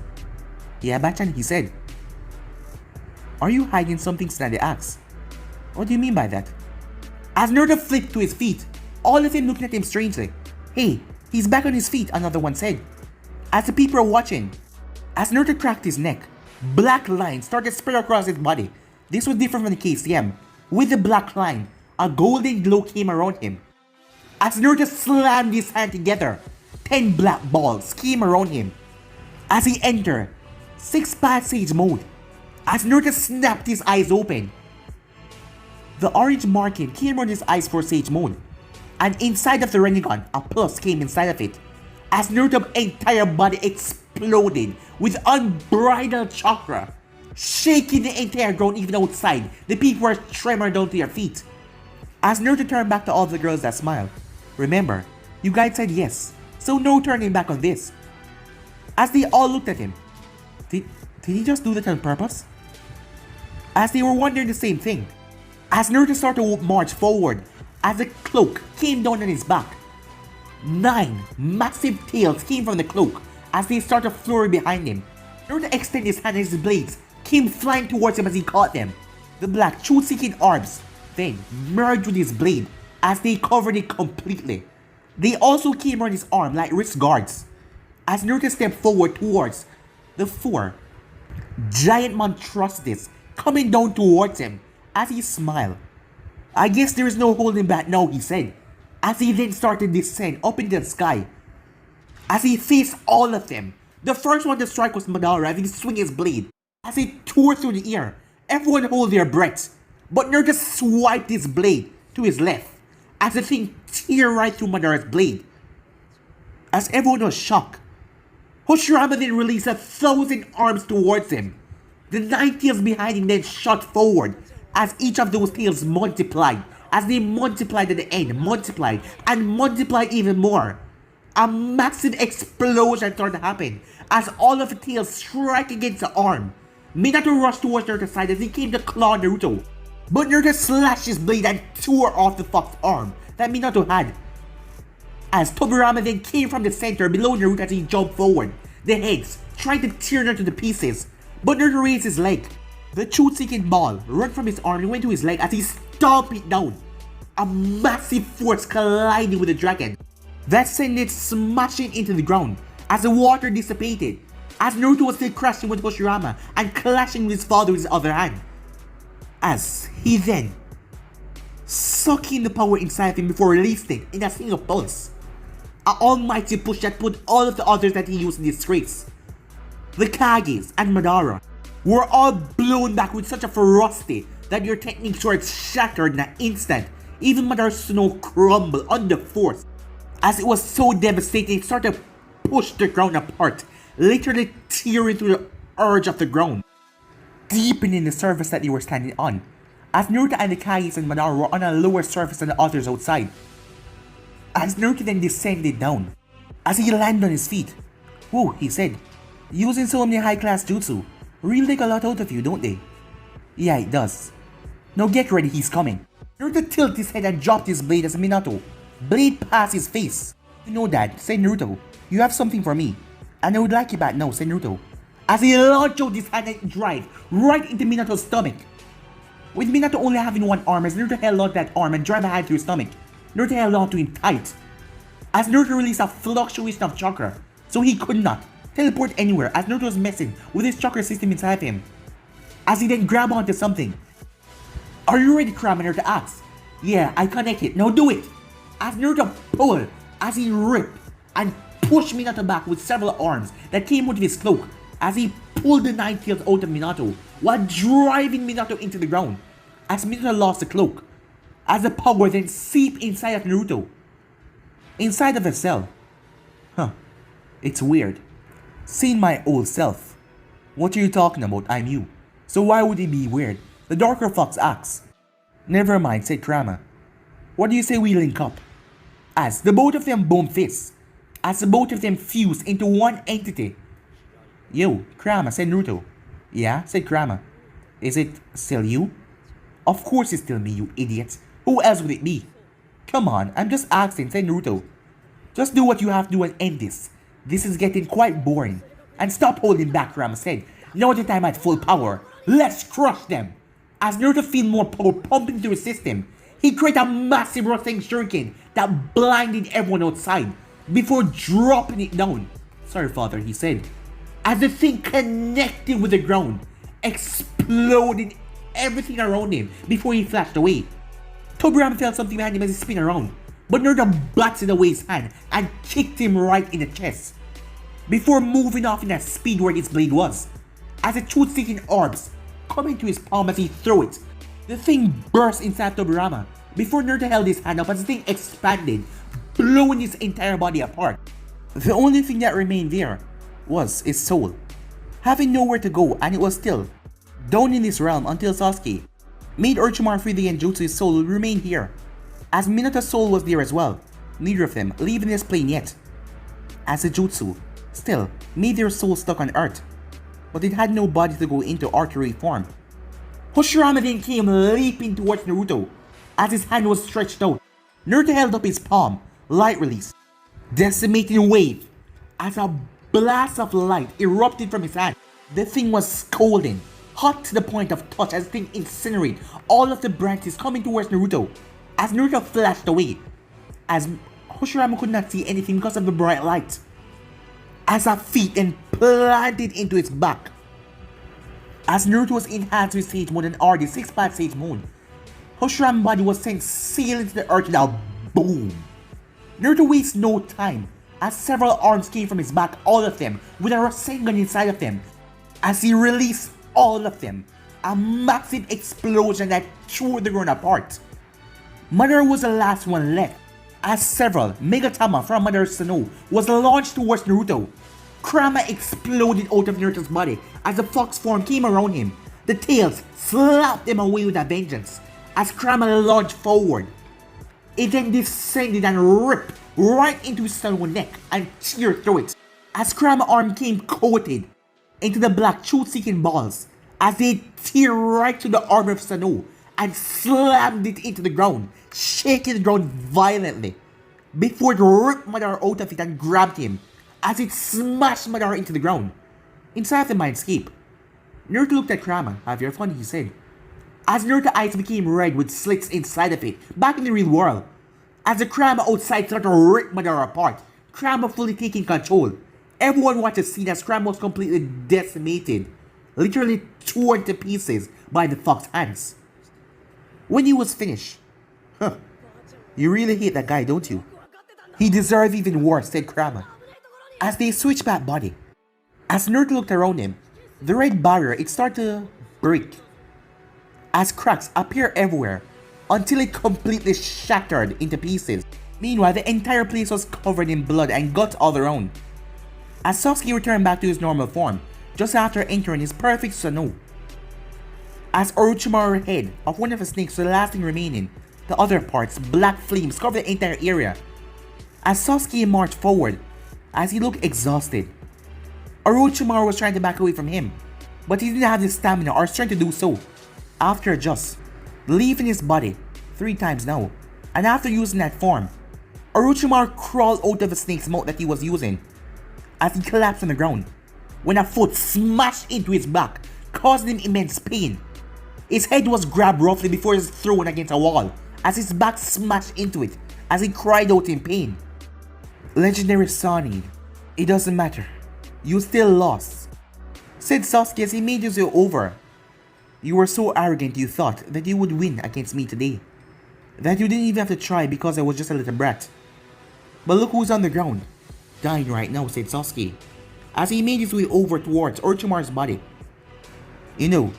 Yeah, Bachan, he said. Are you hiding something, Snaddy asks. What do you mean by that? As Naruto flipped to his feet, all of them looking at him strangely. Hey, he's back on his feet, another one said. As the people were watching, as Naruto cracked his neck, black lines started spread across his body. This was different from the KCM. With the black line, a golden glow came around him. As Naruto slammed his hand together, 10 black balls came around him. As he entered 6-path Sage mode, as Naruto snapped his eyes open, the orange marking came on his eyes for Sage mode, and inside of the Rinnegan, a pulse came inside of it. As Naruto's entire body exploded with unbridled chakra, shaking the entire ground even outside. The people were tremor down to their feet. As Naruto turned back to all the girls that smiled. Remember, you guys said yes, so no turning back on this. As they all looked at him, did he just do that on purpose? As they were wondering the same thing. As Naruto started to march forward, as the cloak came down on his back, 9 massive tails came from the cloak as they started to flurry behind him. Naruto extended his hand and his blades came flying towards him as he caught them. The black truth-seeking arms then merged with his blade as they covered it completely. They also came around his arm like wrist guards. As Naruto stepped forward towards the 4 giant monstrosities coming down towards him as he smiled. I guess there is no holding back now, he said, as he then started to descend up into the sky. As he faced all of them, the first one to strike was Madara as he swung his blade. As he tore through the air, everyone hold their breaths, but Naruto swiped his blade to his left as the thing tear right through Madara's blade. As everyone was shocked, Hashirama then released 1,000 arms towards him. The 9 tails behind him then shot forward as each of those tails multiplied. As they multiplied at the end, multiplied and multiplied even more. A massive explosion started to happen as all of the tails strike against the arm. Minato rushed towards Naruto's side as he came to claw Naruto. But Naruto slashed his blade and tore off the fox arm that Minato had. As Tobirama then came from the center below Naruto as he jumped forward, the heads tried to tear Naruto to pieces. But Naruto raised his leg. The truth-seeking ball ran from his arm and went to his leg as he stomped it down. A massive force collided with the dragon that sent it smashing into the ground as the water dissipated. As Naruto was still crashing with Hashirama and clashing with his father with his other hand. As he then sucked in the power inside of him before releasing it in a single pulse. An almighty push that put all of the others that he used in disgrace. The Kages and Madara were all blown back with such a ferocity that their techniques were shattered in an instant. Even Madara's snow crumbled under force. As it was so devastating, it started to push the ground apart, literally tearing through the edge of the ground, deepening the surface that they were standing on. As Naruto and the Kages and Madara were on a lower surface than the others outside. As Naruto then descended down, as he landed on his feet. "Whoa," he said, "using so many high-class jutsu really take a lot out of you, don't they?" "Yeah, it does. Now get ready, he's coming." Naruto tilted his head and dropped his blade as Minato blade past his face. "You know, Dad," said Naruto, "you have something for me, and I would like it back now," said Naruto, as he launched out his hand and drive right into Minato's stomach. With Minato only having one arm, as Naruto held on that arm and drive a hand through his stomach, Naruto held on to him tight. As Naruto released a fluctuation of chakra, so he could not teleport anywhere as Naruto was messing with his chakra system inside him. As he then grabbed onto something. "Are you ready, Kurama?" Naruto asked. "Yeah, I connected. Now do it." As Naruto pulled, as he ripped and pushed Minato back with several arms that came out of his cloak, as he pulled the nine tails out of Minato while driving Minato into the ground. As Minato lost the cloak, as the power then seeped inside of Naruto. Inside of a cell. It's weird. Seeing my old self. "What are you talking about? I'm you. So why would it be weird?" the darker fox asked. "Never mind," said Kurama. "What do you say we link up?" As the both of them boom fists. As the both of them fused into one entity. "Yo, Kurama," said Naruto. "Yeah," said Kurama. "Is it still you?" "Of course it's still me, you idiot. Who else would it be?" "Come on, I'm just asking," said Naruto. "Just do what you have to do and end this. This is getting quite boring." "And stop holding back," Kurama said. "Now that I'm at full power, let's crush them." As Naruto felt more power pumping through his system, he created a massive rustling shuriken that blinded everyone outside before dropping it down. "Sorry, father," he said. As the thing connected with the ground, exploding everything around him before he flashed away. Tobirama felt something behind him as he spun around, but Naruto batted away his hand and kicked him right in the chest, before moving off in a speed where his blade was. As the truth-seeking orbs coming to his palm as he threw it, the thing burst inside Tobirama before Naruto held his hand up as the thing expanded, blowing his entire body apart. The only thing that remained there was his soul, having nowhere to go, and it was still down in this realm until Sasuke made Orochimaru free the Genjutsu's soul would remain here, as Minato's soul was there as well, neither of them leaving this plane yet. As the Jutsu still made their soul stuck on Earth, but it had no body to go into archery form. Hashirama then came leaping towards Naruto. As his hand was stretched out, Naruto held up his palm, light release, decimating wave, as a blast of light erupted from his hand. The thing was scalding, hot to the point of touch as the thing incinerated all of the branches coming towards Naruto. As Naruto flashed away, as Hashirama could not see anything because of the bright light. As a feet then planted into its back. As Naruto was enhanced with Sage Mode and already 6-pack Sage Mode, Hashirama's body was sent sailing to the earth with a boom. Naruto wasted no time as several arms came from his back, all of them with a Rasengan inside of them. As he released all of them, a massive explosion that tore the ground apart. Madara was the last one left, as several Megatama from Madara's Sano was launched towards Naruto. Kurama exploded out of Naruto's body as the fox form came around him. The tails slapped him away with a vengeance as Kurama launched forward. It then descended and ripped right into his Sano's neck and tear through it. As Kurama's arm came coated into the black truth-seeking balls as they tear right to the armor of Sano and slammed it into the ground, shaking the ground violently, before it ripped Madara out of it and grabbed him as it smashed Madara into the ground. Inside the mindscape, Naruto looked at Kurama. "Have your fun," he said, as Naruto's eyes became red with slits inside of it, back in the real world. As the Kurama outside started to rip Madara apart, Kurama fully taking control. Everyone watched the scene as Kurama was completely decimated, literally torn to pieces by the fox's hands. When he was finished, "You really hate that guy, don't you?" He deserved even worse, said Kurama. As they switched back body, as Naruto looked around him, the red barrier it started to break. As cracks appear everywhere until it completely shattered into pieces. Meanwhile, the entire place was covered in blood and guts all around. As Sasuke returned back to his normal form, just after entering his perfect Sano. As Orochimaru's head of one of the snakes was the last thing remaining, the other parts, black flames covered the entire area. As Sasuke marched forward, as he looked exhausted, Orochimaru was trying to back away from him, but he didn't have the stamina or strength to do so. After just leaving his body 3 times now, and after using that form, Orochimaru crawled out of the snake's mouth that he was using as he collapsed on the ground when a foot smashed into his back, causing him immense pain. His head was grabbed roughly before he was thrown against a wall as his back smashed into it as he cried out in pain. Legendary Sani, it doesn't matter. You still lost, said Sasuke as he made his way over. You were so arrogant you thought that you would win against me today. That you didn't even have to try because I was just a little brat. But look who's on the ground, dying right now, said Sasuke, as he made his way over towards Orochimaru's body. You know,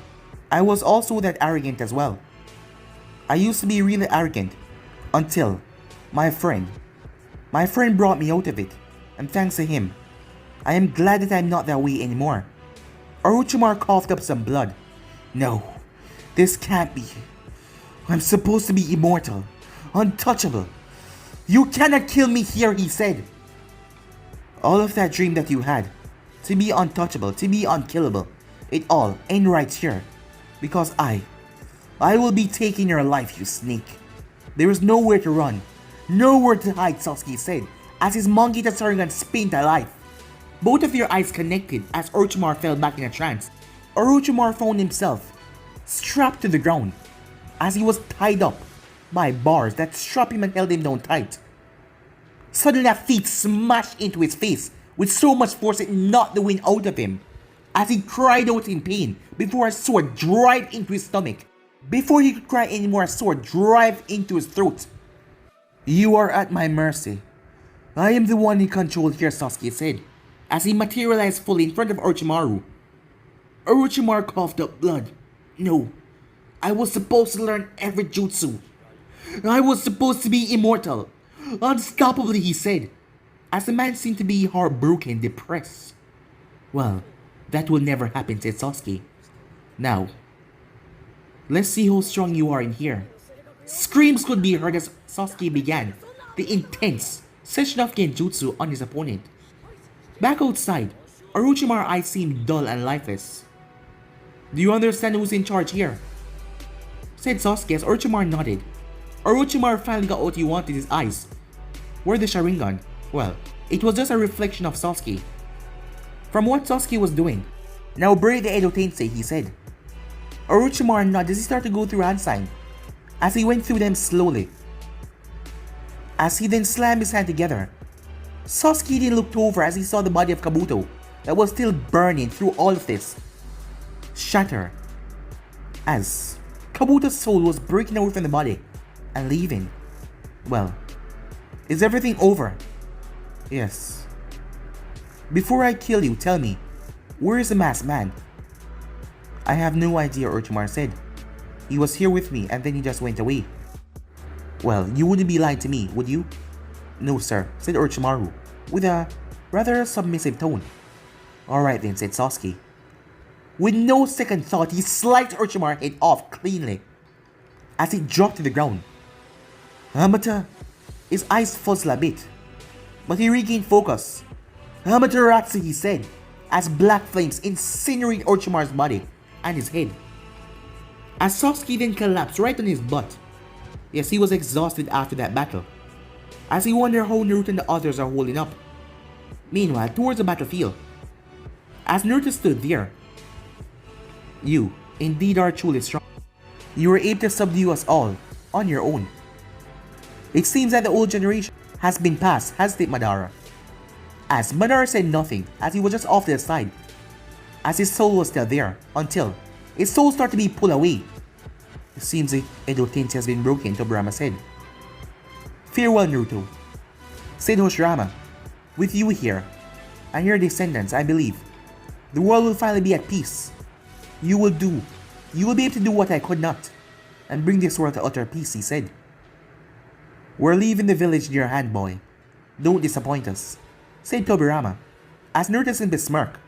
I was also that arrogant as well. I used to be really arrogant until my friend brought me out of it, and thanks to him, I am glad that I'm not that way anymore. Orochimaru coughed up some blood. No, this can't be. I'm supposed to be immortal, untouchable. You cannot kill me here, he said. All of that dream that you had, to be untouchable, to be unkillable, it all ends right here. Because I will be taking your life, you snake. There is nowhere to run, nowhere to hide, Sasuke said, as his monkey Sharingan spun to life. Both of their eyes connected as Orochimaru fell back in a trance. Orochimaru found himself strapped to the ground as he was tied up by bars that strapped him and held him down tight. Suddenly a feet smashed into his face with so much force it knocked the wind out of him as he cried out in pain before a sword drove into his stomach. Before he could cry anymore, a sword drove into his throat. You are at my mercy. I am the one in control here, Sasuke said, as he materialized fully in front of Orochimaru. Orochimaru coughed up blood. No, I was supposed to learn every jutsu. I was supposed to be immortal. Unstoppably, he said, as the man seemed to be heartbroken, depressed. Well, that will never happen, said Sasuke. Now, let's see how strong you are in here. Screams could be heard as Sasuke began the intense session of genjutsu on his opponent. Back outside, Orochimaru's eyes seemed dull and lifeless. Do you understand who's in charge here? Said Sasuke as Orochimaru nodded. Orochimaru finally got what he wanted, his eyes. Where the Sharingan? Well, it was just a reflection of Sasuke. From what Sasuke was doing. Now break the Edo Tensei, he said. Orochimaru nodded as he started to go through hand sign, as he went through them slowly. As he then slammed his hand together, Sasuke then looked over as he saw the body of Kabuto that was still burning through all of this shatter, as Kabuto's soul was breaking away from the body and leaving. Well, is everything over? Yes. Before I kill you, tell me, where is the masked man? I have no idea, Orochimaru said. He was here with me and then he just went away. Well, you wouldn't be lying to me, would you? No, sir, said Orochimaru, with a rather submissive tone. Alright then, said Sasuke. With no second thought, he sliced Orochimaru's head off cleanly as he dropped to the ground. Hamata, his eyes fuzzled a bit, but he regained focus. Amaterasu, he said, as black flames incinerated Orochimaru's body and his head. As Sasuke then collapsed right on his butt. Yes, he was exhausted after that battle, as he wondered how Naruto and the others are holding up. Meanwhile, towards the battlefield, as Naruto stood there, you indeed are truly strong. You were able to subdue us all on your own. It seems that the old generation has been passed, hasn't it, Madara? As Madara said nothing, as he was just off to the side, as his soul was still there, until his soul started to be pulled away. It seems the Edo Tensei has been broken, Tobirama said. Farewell, Naruto. said Hoshirama. With you here, and your descendants, I believe, the world will finally be at peace. You will be able to do what I could not, and bring this world to utter peace, he said. We're leaving the village in your hand, boy. Don't disappoint us, said Tobirama, as Naruto simply smirked.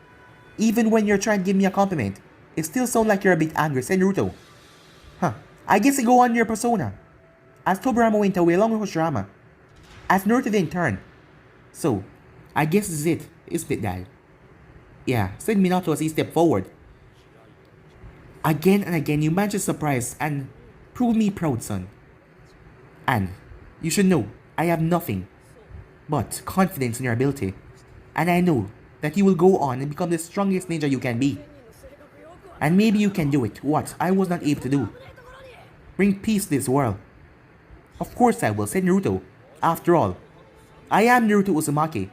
Even when you're trying to give me a compliment, it still sounds like you're a bit angry, said Naruto. Huh, I guess it go on your persona. As Tobirama went away along with Hoshirama, as Naruto then turned. So, I guess this is it, isn't it, Dad? Yeah, said Minato as he stepped forward. Again and again, you managed to surprise and prove me proud, son. And you should know, I have nothing but confidence in your ability. And I know that you will go on and become the strongest ninja you can be. And maybe you can do it, what I was not able to do. Bring peace to this world. Of course I will, said Naruto. After all, I am Naruto Uzumaki,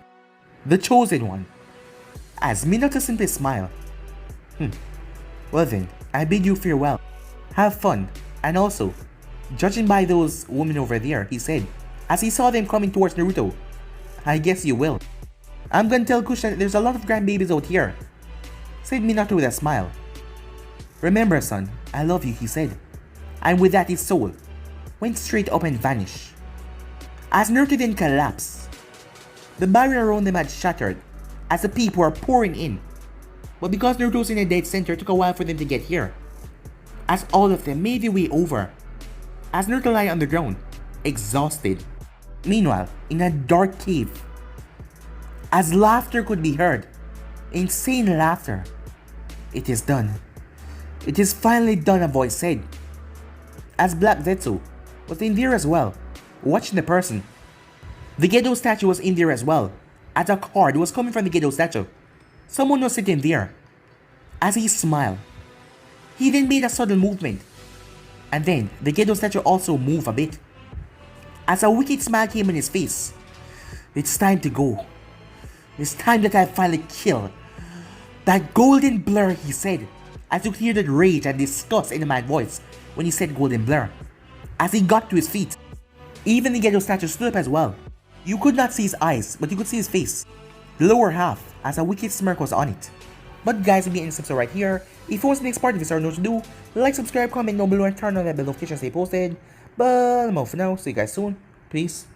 the chosen one. As Minato simply smiled. Well then, I bid you farewell. Have fun, and also, judging by those women over there, he said, as he saw them coming towards Naruto, I guess you will. I'm gonna tell Kush that there's a lot of grandbabies out here, said Minato with a smile. Remember, son, I love you, he said. And with that his soul went straight up and vanished. As Naruto then collapsed, the barrier around them had shattered as the people were pouring in. But because Naruto's in a dead center, it took a while for them to get here, as all of them made their way over, as Naruto lay on the ground, exhausted. Meanwhile, in a dark cave, as laughter could be heard, insane laughter. It is done. It is finally done, a voice said, as Black Zetsu was in there as well, watching the person. The Gedo statue was in there as well, as a card was coming from the Gedo statue. Someone was sitting there. As he smiled, he then made a sudden movement, and then the Gedo statue also moved a bit, as a wicked smile came on his face. It's time to go. It's time that I finally kill that golden blur, he said, as you could hear the rage and disgust in the man's voice when he said golden blur. As he got to his feet, even the Gedo statue stood up as well. You could not see his eyes, but you could see his face, the lower half, as a wicked smirk was on it. But guys, if you end this episode right here, if you want the next part of this or know what to do, like, subscribe, comment down below, and turn on that bell notification to stay posted. But I'm out for now, see you guys soon, peace.